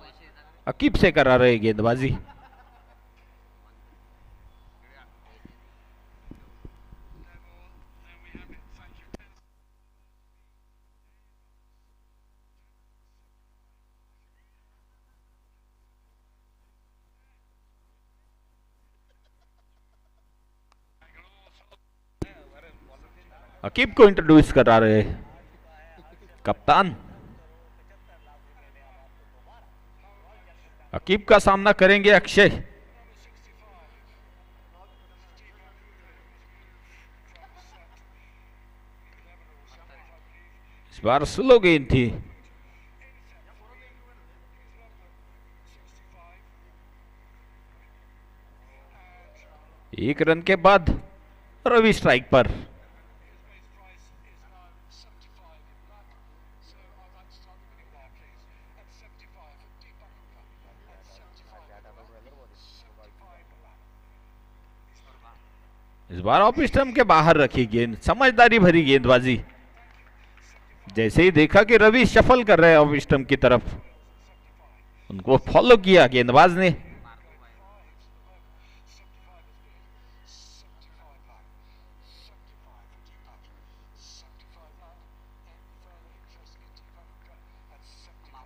अकीब से करा रहे गेंदबाजी। अकीब को इंट्रोड्यूस करा रहे कप्तान। अकीब का सामना करेंगे अक्षय। इस बार स्लो गेंद थी। एक रन के बाद रवि स्ट्राइक पर। इस बार ऑफ स्टंप के बाहर रखी गेंद, समझदारी भरी गेंदबाजी। जैसे ही देखा कि रवि शफल कर रहे हैं ऑफ स्टंप की तरफ, उनको फॉलो किया गेंदबाज ने।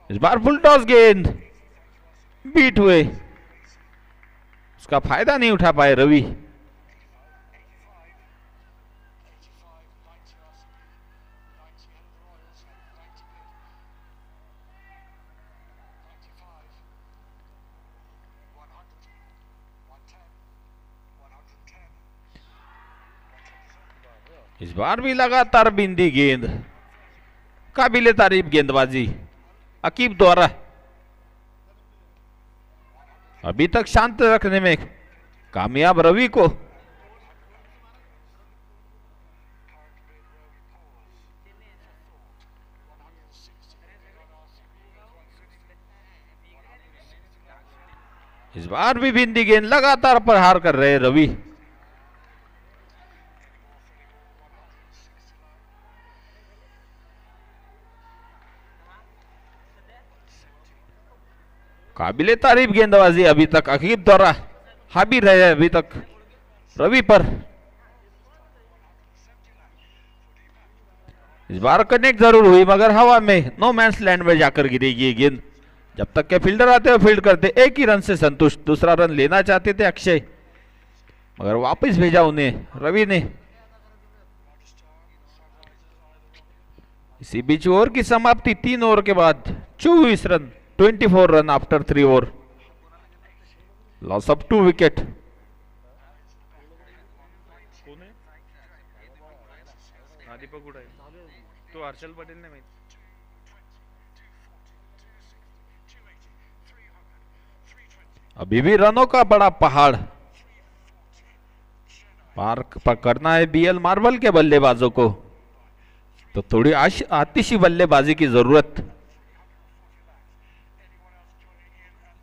इस बार फुल टॉस गेंद, बीट हुए, उसका फायदा नहीं उठा पाए रवि। इस बार भी लगातार बिंदी गेंद, काबिले तारीफ गेंदबाजी अकीब द्वारा। अभी तक शांत रखने में कामयाब रवि को। इस बार भी बिंदी गेंद, लगातार प्रहार कर रहे रवि। काबिले तारीफ गेंदबाजी अभी तक अकीब द्वारा हावी रहे अभी तक रवि पर। इस बार कनेक्ट जरूर हुई मगर हवा में, नो मैंस लैंड में जाकर गिरेगी ये गेंद। जब तक के फील्डर आते हो फील्ड करते, एक ही रन से संतुष्ट। दूसरा रन लेना चाहते थे अक्षय, मगर वापस भेजा उन्हें रवि ने। इसी बीच ओवर की समाप्ति 3 ओवर के बाद 24 run, 24 run after 3 over, loss of 2 wicket. Deepak उडाय तो हर्षल पटेल ने माहिती। अभी भी रनों का बड़ा पहाड़ पार करना है बीएल मार्बल के बल्लेबाजों को, तो थोड़ी आतिशी बल्लेबाजी की जरूरत।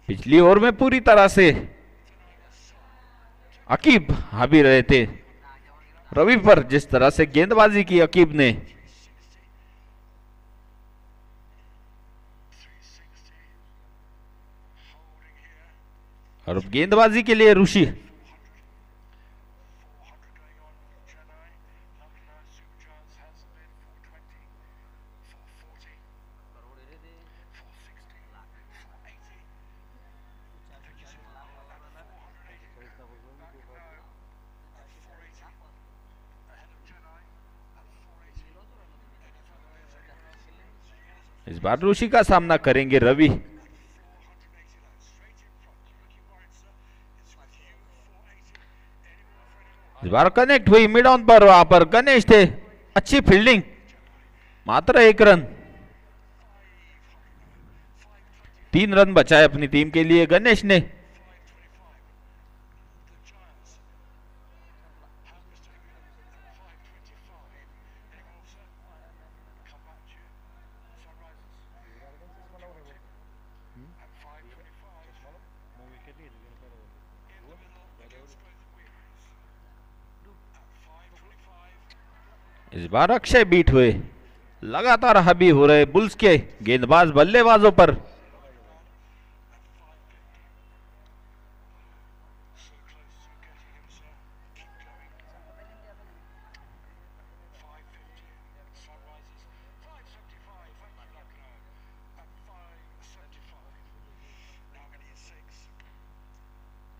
पिछली ओवर में पूरी तरह से अकीब हावी रहे थे रवि पर। जिस तरह से गेंदबाजी की अकीब ने, और अब गेंदबाजी के लिए ऋषि। इस बार ऋषि का सामना करेंगे रवि। इस बार कनेक्ट हुई मिड ऑन पर, वहां पर गणेश थे, अच्छी फील्डिंग, मात्र 1 रन। 3 रन बचाए अपनी टीम के लिए गणेश ने। इस बार अक्षय बीट हुए, लगातार हावी हो रहे बुल्स के गेंदबाज बल्लेबाजों पर।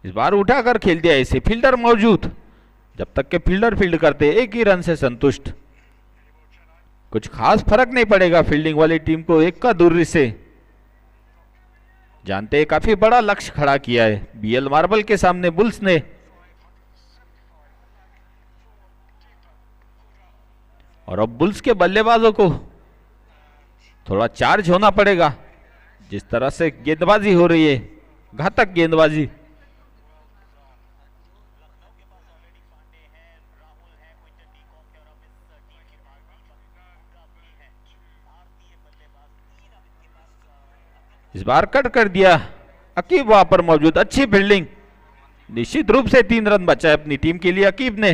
इस बार उठाकर खेल दिया इसे, फील्डर मौजूद। जब तक के फील्डर फील्ड करते 1 ही रन से संतुष्ट। कुछ खास फर्क नहीं पड़ेगा फील्डिंग वाली टीम को 1 का दूरी से। जानते हैं काफी बड़ा लक्ष्य खड़ा किया है बीएल मार्बल के सामने बुल्स ने। और अब बुल्स के बल्लेबाजों को थोड़ा चार्ज होना पड़ेगा। जिस तरह से गेंदबाजी हो रही है, घातक गेंदबाजी। इस बार कट कर दिया, अकीब वहां पर मौजूद, अच्छी फील्डिंग। निश्चित रूप से 3 रन बचाए अपनी टीम के लिए अकीब ने।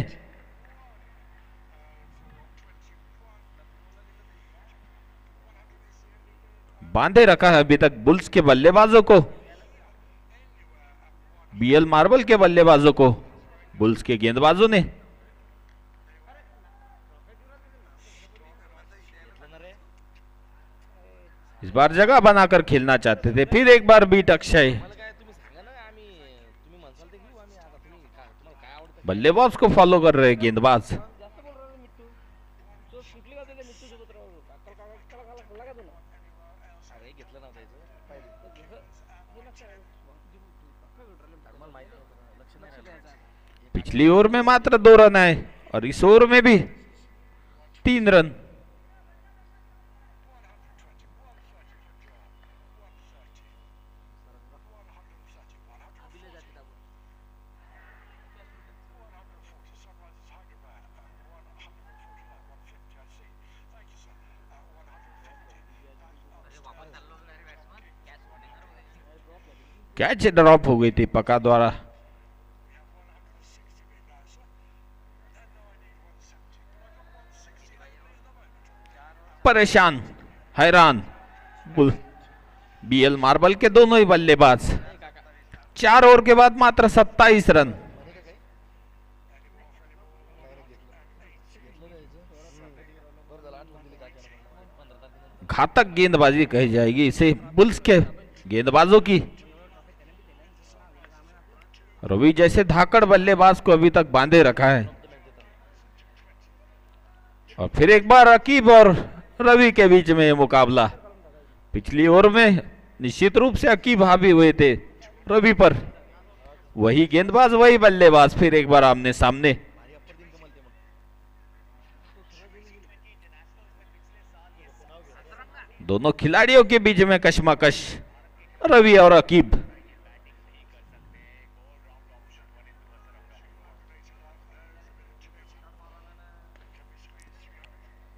बांधे रखा है अभी तक बुल्स के बल्लेबाजों को, बीएल मार्बल के बल्लेबाजों को, बुल्स के गेंदबाजों ने। इस बार जगह बनाकर खेलना चाहते थे, फिर एक बार बीट अक्षय। बल्लेबाज को फॉलो कर रहे गेंदबाज। पिछली ओवर में मात्र 2 रन आए और इस ओवर में भी 3 रन। कैच ड्रॉप हो गई थी पका द्वारा। परेशान, हैरान बीएल मार्बल के दोनों ही बल्लेबाज। 4 ओवर के बाद मात्र 27 रन। घातक गेंदबाजी कही जाएगी इसे बुल्स के गेंदबाजों की। रवि जैसे धाकड़ बल्लेबाज को अभी तक बांधे रखा है। और फिर एक बार अकीब और रवि के बीच में यह मुकाबला। पिछली ओवर में निश्चित रूप से अकीब हावी हुए थे रवि पर। वही गेंदबाज वही बल्लेबाज फिर एक बार आमने सामने। दोनों खिलाड़ियों के बीच में कशमकश, रवि और अकीब।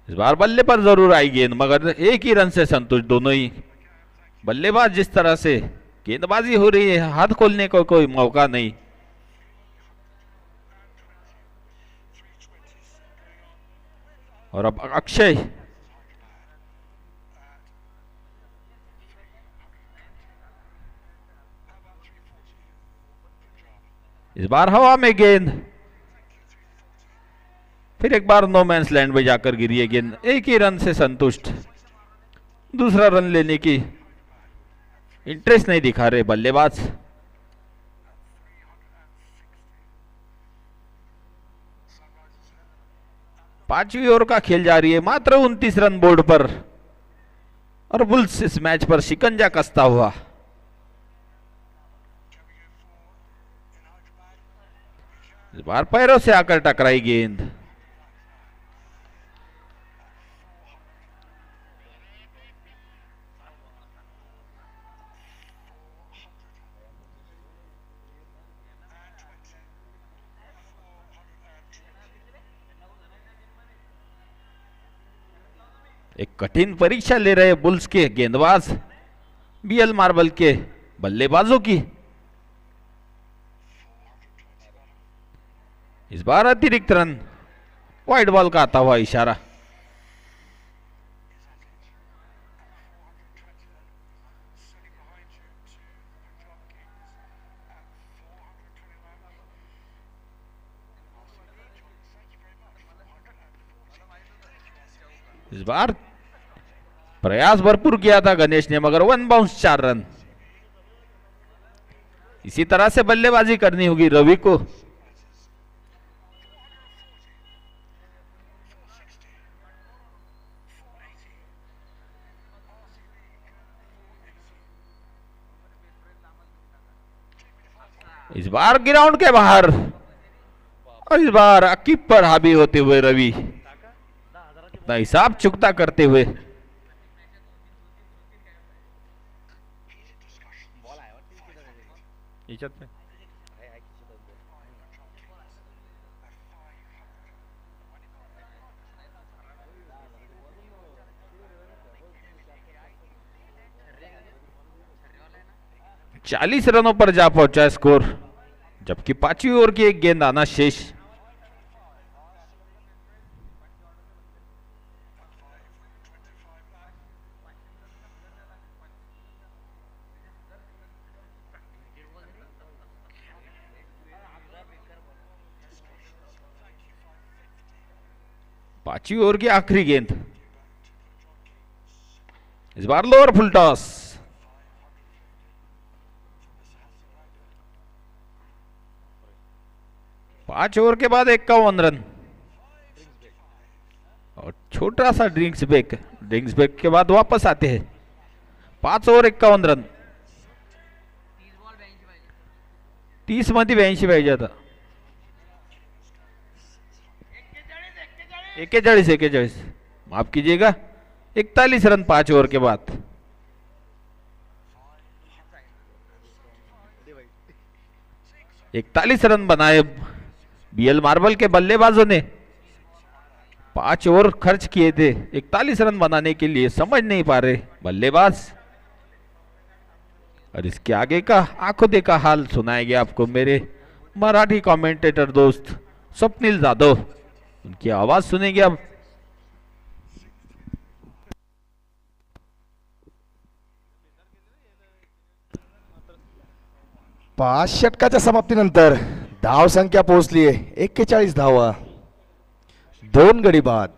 इस बार बल्ले पर जरूर आई गेंद, मगर 1 ही रन से संतुष्ट दोनों ही बल्लेबाज। जिस तरह से गेंदबाजी हो रही है, हाथ खोलने को कोई मौका नहीं। और अब अक्षय, इस बार हवा में गेंद, फिर एक बार नो मैंस लैंड में जाकर गिरी है गेंद। एक ही रन से संतुष्ट, दूसरा रन लेने की इंटरेस्ट नहीं दिखा रहे बल्लेबाज। पांचवी ओवर का खेल जारी है, मात्र 29 रन बोर्ड पर, और बुल्स इस मैच पर शिकंजा कसता हुआ। इस बार पैरों से आकर टकराई गेंद। एक कठिन परीक्षा ले रहे बुल्स के गेंदबाज बीएल मार्बल के बल्लेबाजों की। इस बार अतिरिक्त रन, वाइड बॉल का आता हुआ इशारा। इस बार प्रयास भरपूर किया था गणेश ने, मगर 1 बाउंस 4 रन। इसी तरह से बल्लेबाजी करनी होगी रवि को। इस बार ग्राउंड के बाहर, और इस बार कीपर हावी होते हुए रवि अपना हिसाब चुकता करते हुए। में 40 रनों पर जा पहुंचा स्कोर, जबकि पांचवी ओवर की एक गेंद आना शेष। पांचवी ओवर की आखिरी गेंद, इस बार लोअर फुल टॉस। पांच ओवर के बाद 51 रन, और छोटा सा ड्रिंक्स ब्रेक के बाद वापस आते हैं। 5 ओवर 51 रन, 30 मध्ये 82 पाहिजे आता। 41 माफ कीजिएगा, 41 रन 5 ओवर के बाद। इकतालीस रन बनाए बीएल मार्बल के बल्लेबाजों ने। 5 ओवर खर्च किए थे 41 रन बनाने के लिए, समझ नहीं पा रहे बल्लेबाज। और इसके आगे का आंखों देखा हाल सुनाया गया आपको मेरे मराठी कमेंटेटर दोस्त स्वप्निल जाधव, उनकी आवाज सुनेंगे अब। पाच षटकाच्या समाप्तीनंतर धाव संख्या पोहोचली आहे 41 धावा, 2 गडी बाद।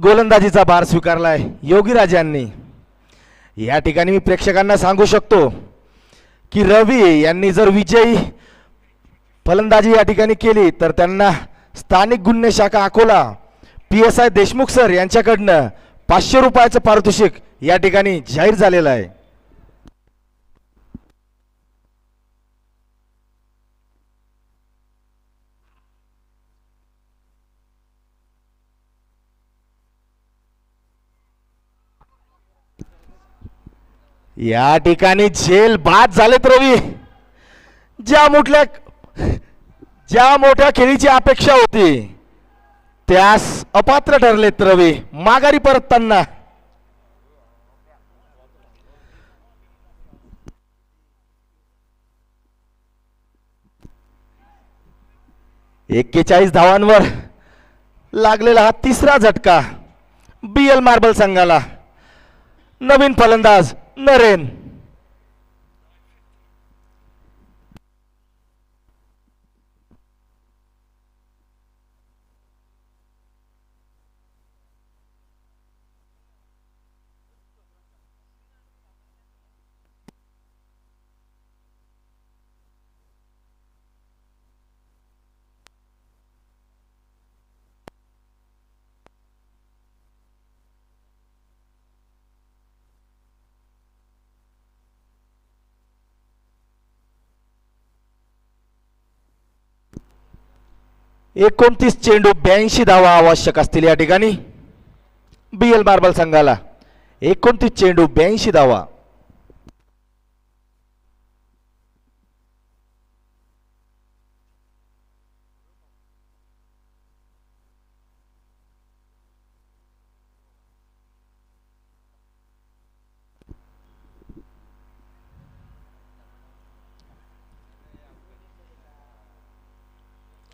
गोलंदाजीचा भार स्वीकारलाय योगीराज यांनी. या ठिकाणी मी प्रेक्षकांना सांगू शकतो की रवी यांनी जर विजयी फलंदाजी या ठिकाणी केली तर त्यांना स्थानिक गुन्हे शाखा अकोला PSI देशमुख सर यांच्याकडनं 500 रुपयाचं पारितोषिक या ठिकाणी जाहीर झालेलं आहे. या ठिकाणी झेल बाद झालेत रवी. ज्या मोठ्या खेळीची अपेक्षा होती त्यास अपात्र ठरलेत रवी. माघारी परतताना 41 धावांवर लागलेला हा तिसरा झटका BL मार्बल संघाला. नवीन फलंदाज नरेन. एकोणतीस चेंडू 82 धावा आवश्यक असतील या ठिकाणी BL मार्बल संघाला. 29 चेंडू 82 धावा.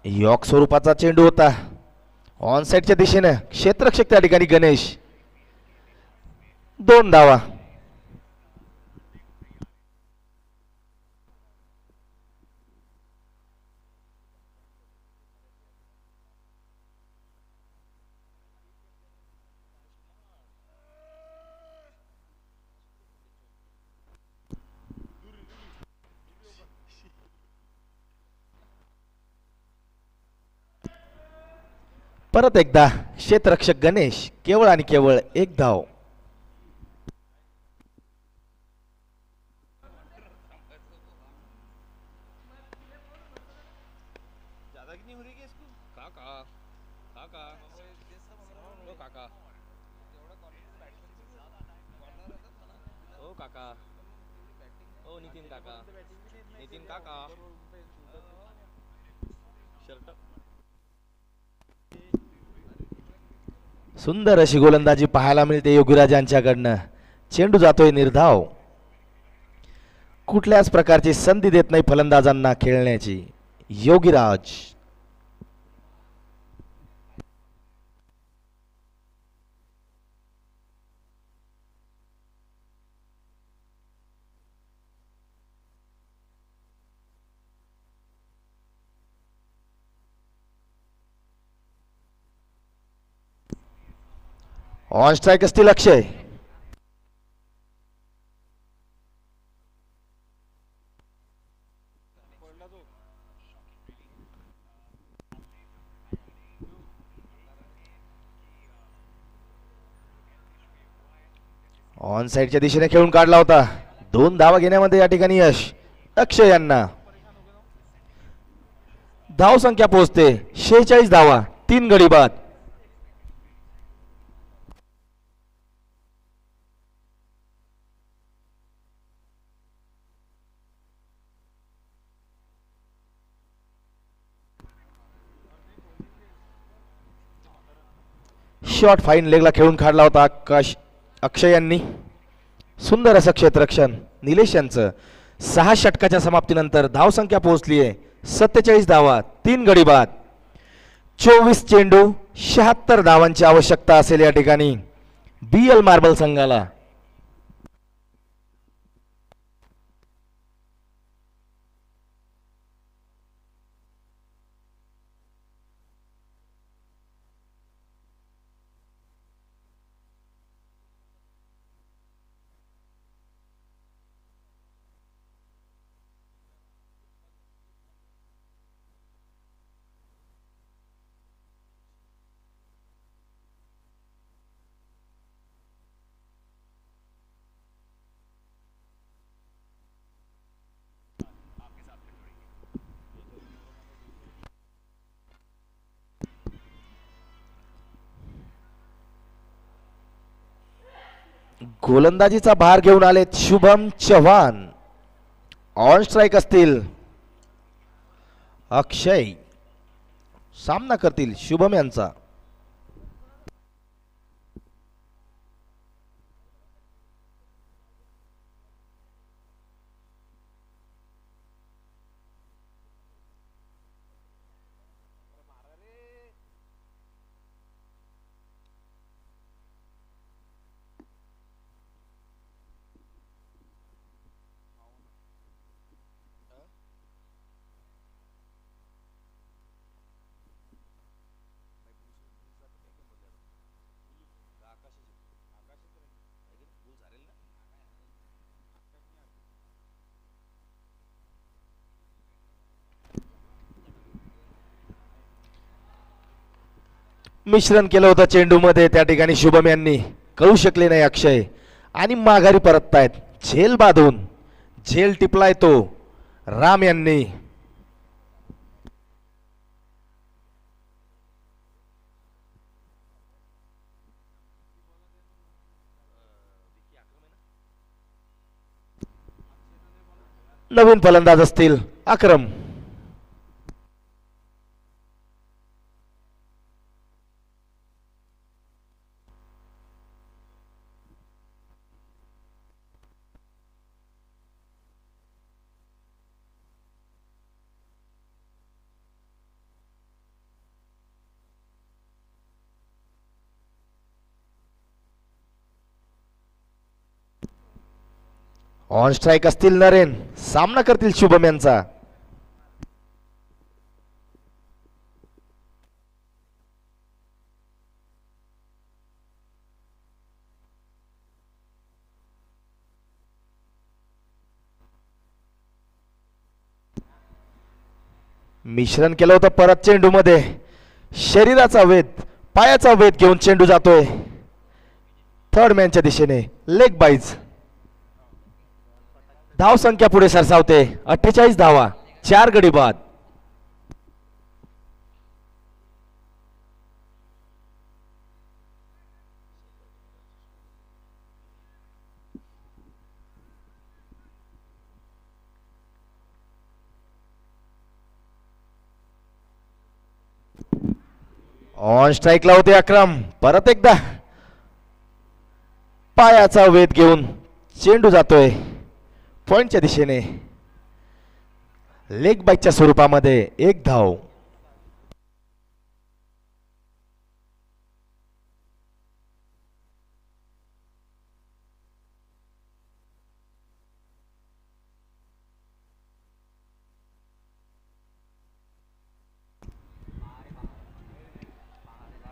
यॉक स्वरूपाचा चेंडू होता. ऑन साइडच्या दिशेने क्षेत्ररक्षक त्या ठिकाणी गणेश. 2 धावा. परत एकदा क्षेत्ररक्षक गणेश. केवळ आणि केवळ 1 धाव. सुंदर अशी गोलंदाजी पाहायला मिळते योगीराज यांच्याकडनं. चेंडू जातोय निर्धाव. कुठल्याच प्रकारची संधी देत नाही फलंदाजांना खेळण्याची योगीराज. ऑन स्ट्राइक असतील अक्षय. ऑन साइडच्या दिशेने खेळून काढला होता. 2 धावा घेण्यामध्ये या ठिकाणी यश अक्षय यांना. धाव संख्या पोहोचते 46 धावा. 3 गडी बाद. शॉट फाईन लेगला खेळून काढला होता अक्षय यांनी. सुंदर असं क्षेत्ररक्षण निलेश यांचं. 6 षटकाच्या समाप्तीनंतर धाव संख्या पोहोचली आहे 47 धावा. 3 गडी बाद. 24 चेंडू 76 धावांची आवश्यकता असेल या ठिकाणी BL मार्बल संघाला. गोलंदाजीचा भार घेऊन आलेत शुभम चव्हाण. ऑन स्ट्राईक असतील अक्षय. सामना करतील शुभम यांचा. मिश्रण केलं होतं चेंडूमध्ये त्या ठिकाणी शुभम यांनी. कळू शकले नाही अक्षय आणि माघारी परततायत. झेल बांधून झेल टिपलाय तो राम यांनी. नवीन फलंदाज असतील अक्रम. ऑन स्ट्राईक असतील नरेन. सामना करतील शुभम यांचा. मिश्रण केलं होतं परत चेंडू मध्ये. शरीराचा वेध पायाचा वेध घेऊन चेंडू जातोय थर्ड मॅनच्या दिशेने. लेग बाईज. धाव संख्या पुढे सरसावते 48 धावा 4 गडी बाद. ऑन स्ट्राईकला होते अक्रम. परत एकदा पायाचा वेध घेऊन चेंडू जातोय पॉइंटच्या दिशेने. लेग बाईकच्या स्वरूपामध्ये 1 धाव.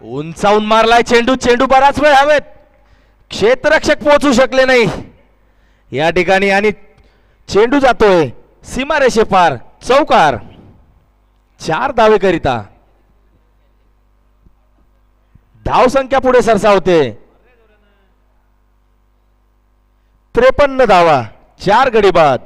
उंचावून मारलाय चेंडू. चेंडू बराच वेळ हवेत. क्षेत्ररक्षक पोहोचू शकले नाही या ठिकाणी आणि चेंडू जातोय सीमारेषे पार. चौकार. 4 धावे करिता. धाव संख्या पुढे सरसावते 53 धावा 4 गडी बाद.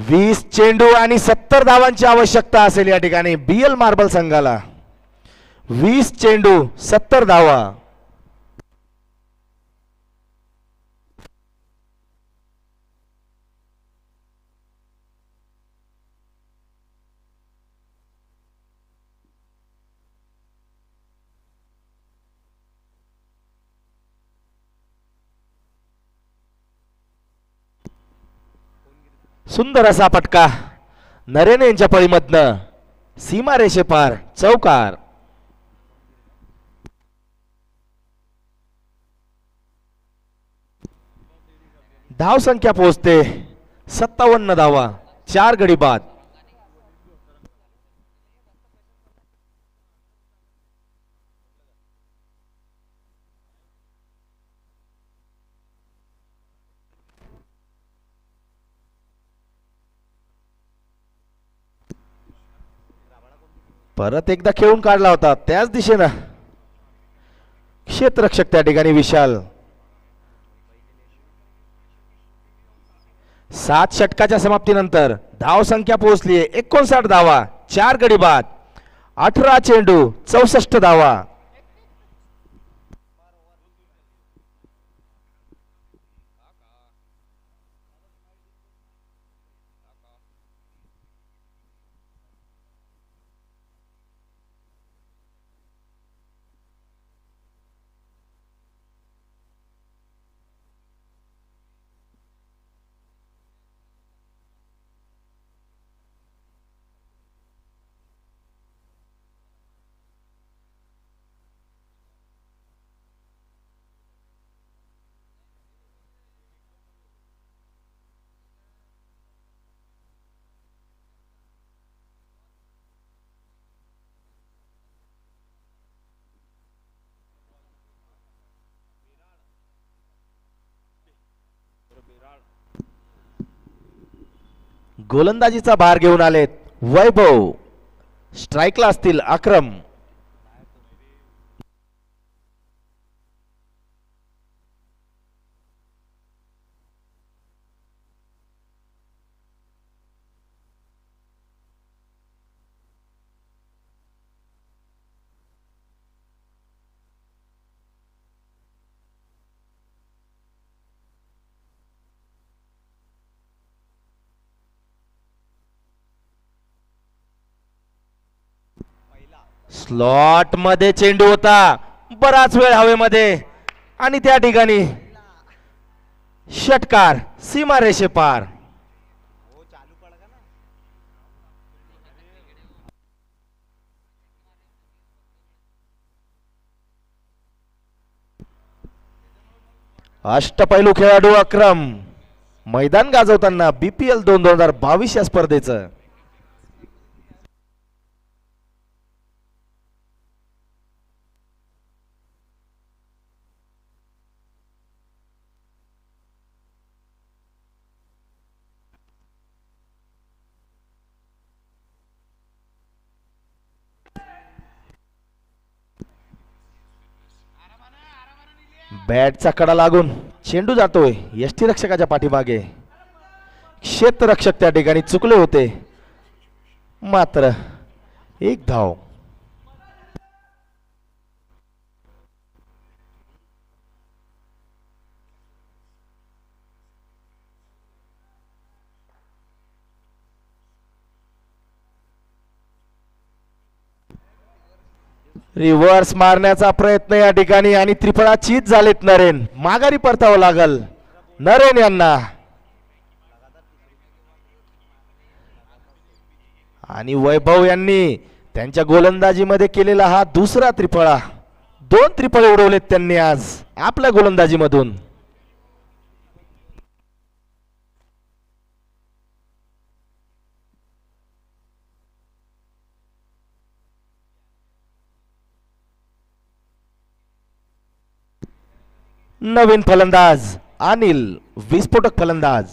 वीस चेंडू आणि 70 धावांची आवश्यकता असेल या ठिकाणी बीएल मार्बल संघाला. 20 चेंडू 70 धावा. सुंदर असा फटका नरेन यांच्या पळीमधनं सीमारेषे पार. चौकार. धाव संख्या पोहोचते 57 धावा 4 गडी बाद. परत एकदा खेळून काढला होता त्याच दिशेनं क्षेत्ररक्षक त्या ठिकाणी विशाल. 7 षटकाच्या समाप्तीनंतर धाव संख्या पोहोचली 59 धावा 4 गडी बाद. 18 चेंडू 64 धावा. गोलंदाजीचा भार घेऊन आलेत वैभव. स्ट्राईकला असतील अक्रम. स्लॉट मध्ये चेंडू होता बराच वेळ हवेमध्ये आणि त्या ठिकाणी षटकार सीमारेषे पार. अष्टपैलू खेळाडू अक्रम मैदान गाजवताना BPL 2022 या स्पर्धेचं. बॅटचा कडा लागून चेंडू जातोय यष्टीरक्षकाच्या पाठीमागे. क्षेत्ररक्षक त्या ठिकाणी चुकले होते, मात्र एक धाव. रिव्हर्स मारण्याचा प्रयत्न या ठिकाणी आणि त्रिफळा चीज झालेत नरेन. माघारी परतावं लागल नरेन यांना. आणि वैभव यांनी त्यांच्या गोलंदाजीमध्ये केलेला हा दुसरा त्रिफळा. 2 त्रिफळे उडवलेत त्यांनी आज आपल्या गोलंदाजीमधून. नवीन फलंदाज अनिल, विस्फोटक फलंदाज.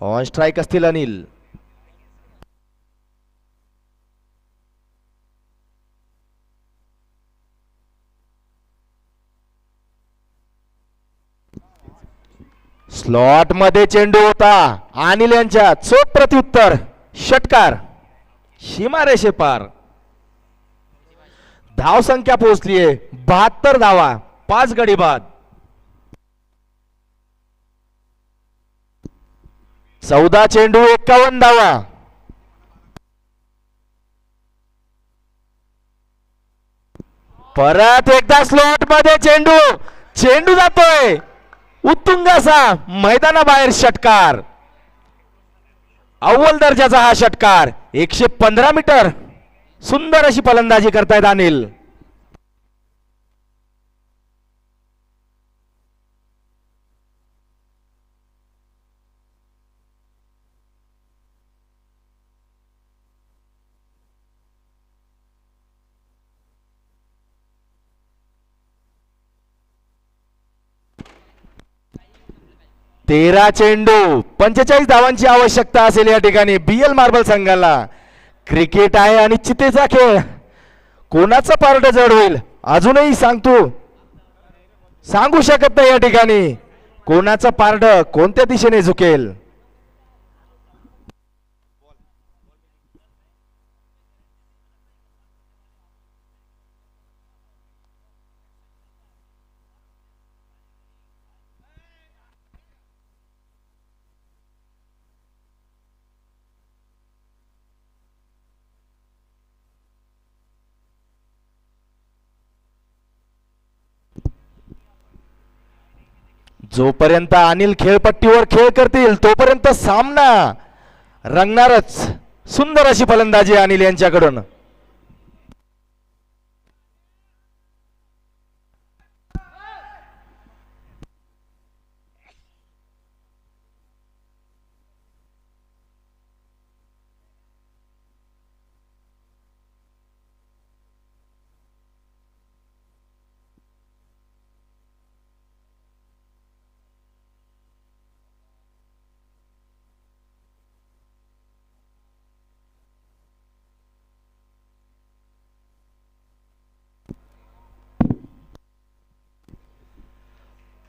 ऑन स्ट्राईक असतील अनिल. स्लॉट मध्ये चेंडू होता अनिल यांच्या. चोख प्रत्युत्तर षटकार सीमारेषे पार. धाव संख्या पोहोचलीये 72 धावा, 5 गडी बाद. 14 चेंडू 51 धावा. परत एकदा स्लॉट मध्ये चेंडू. चेंडू जातोय उत्तुंग असा मैदानाबाहेर. षटकार अव्वल दर्जाचा हा षटकार. 115 मीटर. सुंदर अशी फलंदाजी करतायत अनिल. तेरा चेंडू 45 धावांची आवश्यकता असेल या ठिकाणी BL मार्बल संघाला. क्रिकेट आहे आणि चितेचा खेळ. कोणाचं पारड जड होईल अजूनही सांगू शकत नाही या ठिकाणी. कोणाचं पारड कोणत्या दिशेने झुकेल. जोपर्यंत अनिल खेळपट्टीवर खेळ करतील तोपर्यंत सामना रंगणारच. सुंदर अशी फलंदाजी अनिल यांच्याकडून.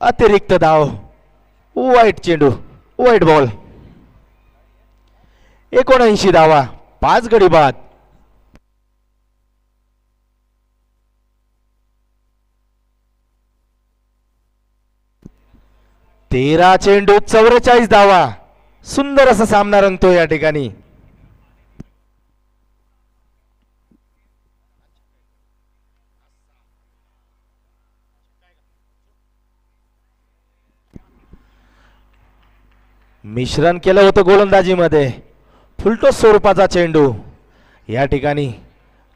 अतिरिक्त धाव. वाईट चेंडू, वाईट बॉल. 79 धावा, 5 गडी बाद. 13 चेंडू 44 धावा. सुंदर असा सामना रंगतो या ठिकाणी. मिश्रण केलं होतं गोलंदाजीमध्ये. फुलटॉस स्वरूपाचा चेंडू या ठिकाणी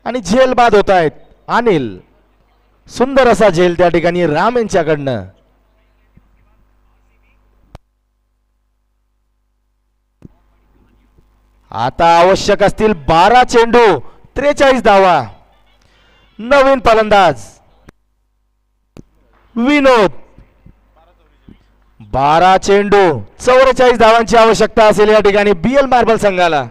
आणि झेल बाद होत आहेत. अनिल, सुंदर असा झेल त्या ठिकाणी राम यांच्याकडनं. आता आवश्यक असतील 12 चेंडू 43 धावा. नवीन फलंदाज विनोद. 12 चेंडू 44 धावांची आवश्यकता असेल या ठिकाणी बीएल मार्बल संघाला.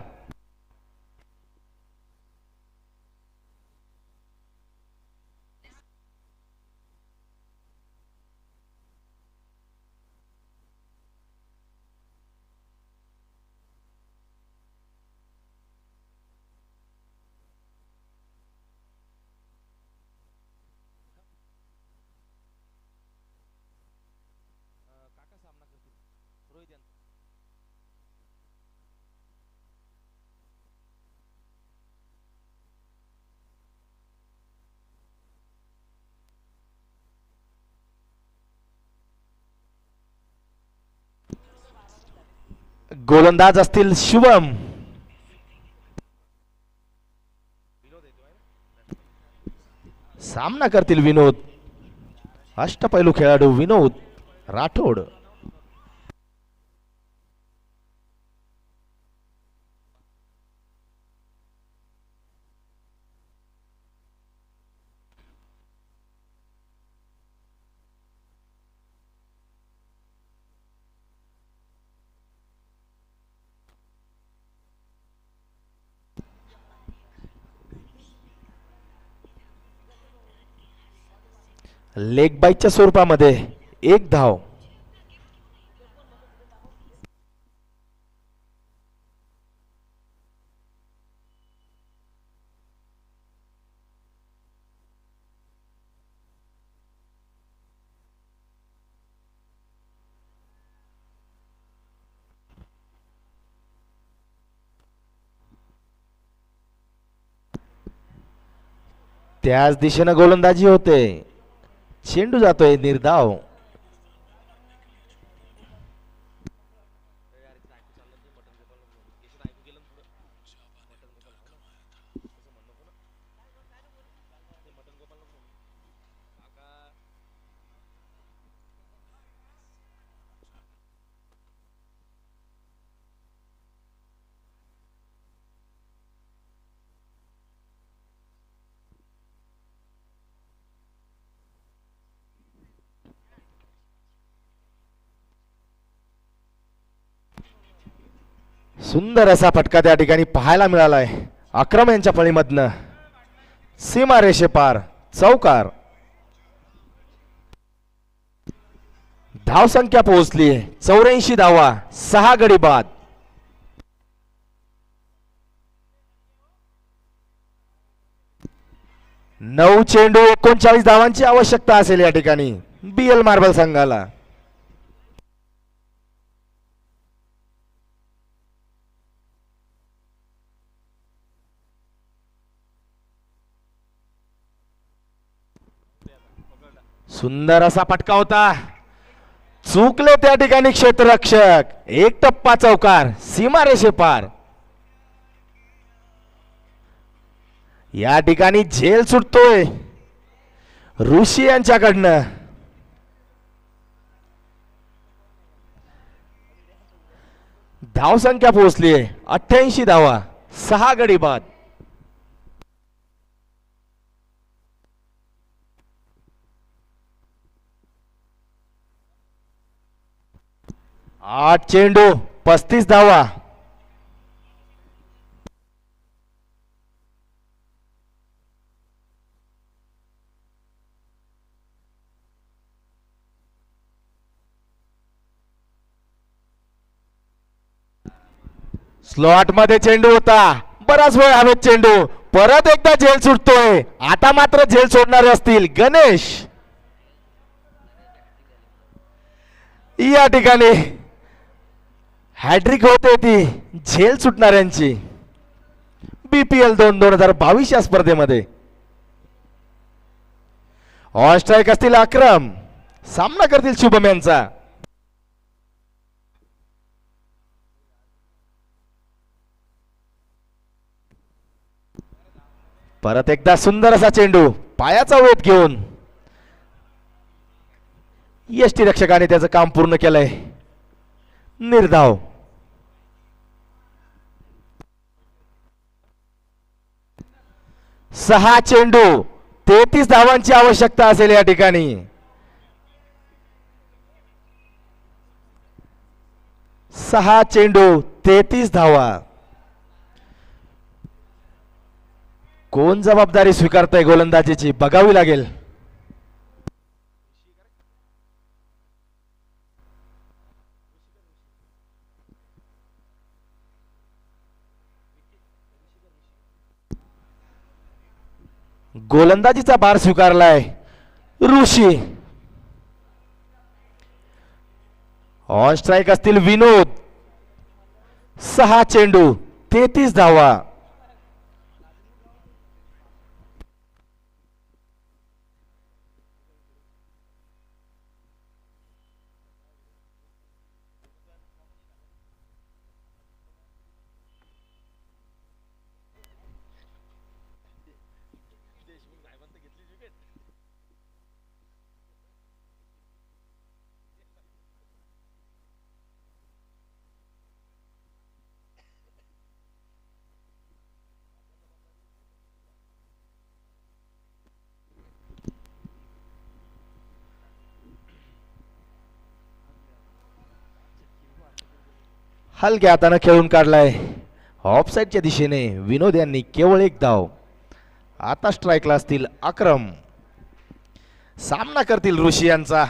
गोलंदाज असतील शुभम. सामना करतील विनोद. अष्टपैलू खेळाडू विनोद राठोड. लेग बाईकच्या स्वरूपामध्ये 1 धाव. त्याच दिशेनं गोलंदाजी होते. चेंडू जातोय निर्धाव. सुंदर असा फटका त्या ठिकाणी पाहायला मिळालाय अक्रम यांच्या फळीमधनं. सीमा रेषे पार, चौकार. धाव संख्या पोहोचली 84 धावा, 6 गडी बाद. नऊ चेंडू 39 धावांची आवश्यकता असेल या ठिकाणी बीएल मार्बल संघाला. सुंदर असा फटका होता. चुकले त्या ठिकाणी क्षेत्ररक्षक. 1 टप्पा चौकार, सीमारेषे पार. या ठिकाणी झेल सुटतोय ऋषी यांच्याकडनं. धाव संख्या पोहोचली 88 धावा, 6 गडी बाद. 8 चेंडू 35 धावा. स्लॉट मध्ये चेंडू होता, बराच वेळ हवेत चेंडू, परत एकदा झेल सुटतोय, आता मात्र झेल सोडणारे असतील गणेश. या ठिकाणी हॅट्रिक होते ती झेल सुटणाऱ्यांची BPL 2022 या स्पर्धेमध्ये. ऑन स्ट्राईक असतील अक्रम, सामना करतील शुभम यांचा. परत एकदा सुंदर असा चेंडू पायाचा वेध घेऊन यष्टी रक्षकाने त्याचं काम पूर्ण केलंय. निर्धाव. सहा चेंडू 33 धावांची आवश्यकता असेल या ठिकाणी. सहा चेंडू 33 धावा. कोण जबाबदारी स्वीकारतंय गोलंदाजीची बघावी लागेल. गोलंदाजीचा भार स्वीकारलाय ऋषी. ऑन स्ट्राईक असतील विनोद. सहा चेंडू 33 धावा. हलक्या हाताने खेळून काढलाय ऑफसाईडच्या दिशेने विनोद यांनी केवळ एक धाव. आता स्ट्राईकला असतील अक्रम, सामना करतील ऋषी यांचा.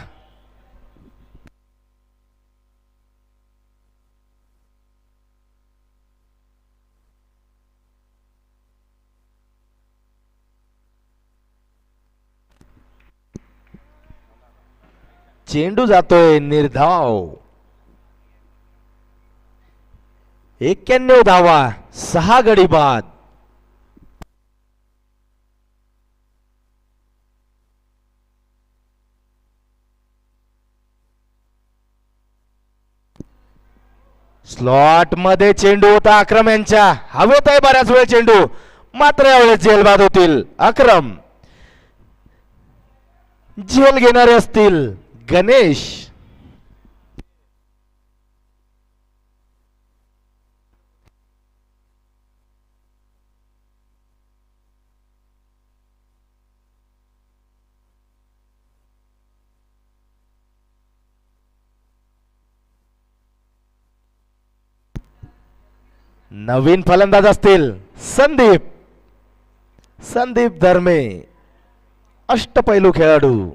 चेंडू जातोय निर्धाव. 91 धावा, 6 गडी बाद. स्लॉट मध्ये चेंडू होता अक्रम यांच्या, हवेत आहे बऱ्याच वेळ चेंडू, मात्र यावेळेस झेल बाद होतील अक्रम. झेल घेणारे असतील गणेश. नवीन फलंदाज असतील संदीप. संदीप धर्मे, अष्टपैलू खेळाडू.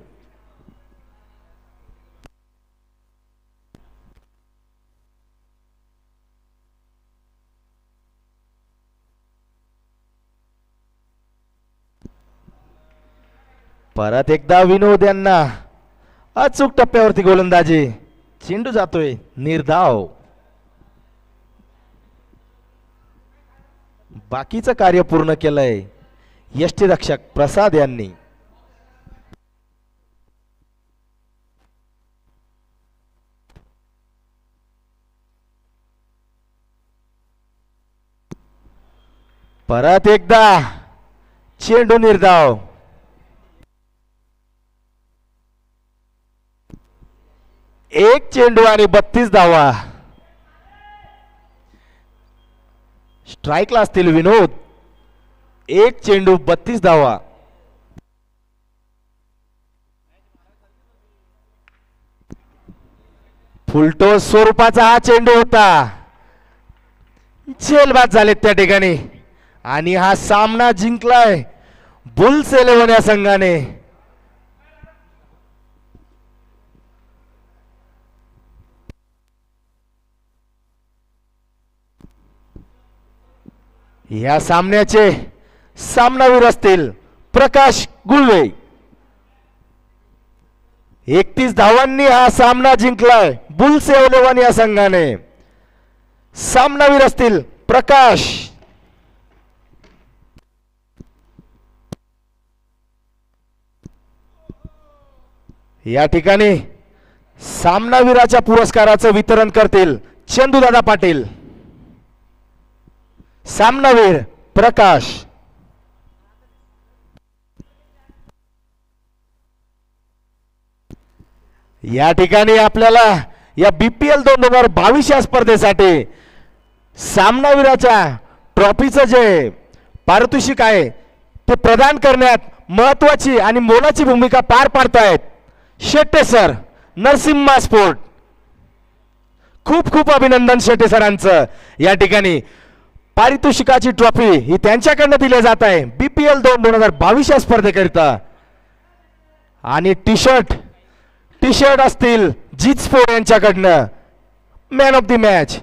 परत एकदा विनोद यांना अचूक टप्प्यावरती गोलंदाजी. चेंडू जातोय निर्धाव. बाकीचं कार्य पूर्ण केलंय यष्टीरक्षक प्रसाद यांनी. परत एकदा चेंडू निर्धाव. एक चेंडू आणि 32 धावा. स्ट्राईकला असतील विनोद. एक चेंडू 32 धावा. फुलटॉस स्वरूपाचा हा चेंडू होता. झेलबाद झालेत त्या ठिकाणी आणि हा सामना जिंकलाय बुल्स 11 या संघाने. या सामन्याचे सामनावीर असतील प्रकाश गुळवे. 31 धावांनी हा सामना जिंकलाय बुल्स 11 या संघाने. सामनावीर असतील प्रकाश. या ठिकाणी सामनावीराच्या पुरस्काराचं वितरण करतील चंदूदादा पाटील. सामनावीर प्रकाश. या ठिकाणी आपल्याला या BPL 2022 या स्पर्धेसाठी सामनावीराच्या ट्रॉफीचं जे पारितोषिक आहे ते प्रदान करण्यात महत्वाची आणि मोलाची भूमिका पार पाडतायत शेट्टे सर, नरसिम्हा स्पोर्ट. खूप खूप अभिनंदन शेट्टे सरांचं. या ठिकाणी पारितोषिकाची ट्रॉफी ही त्यांच्याकडनं दिली जात आहे BPL 2022 या स्पर्धेकरिता. आणि टी शर्ट असतील जीत स्पोर्ट यांच्याकडनं मॅन ऑफ द मॅच.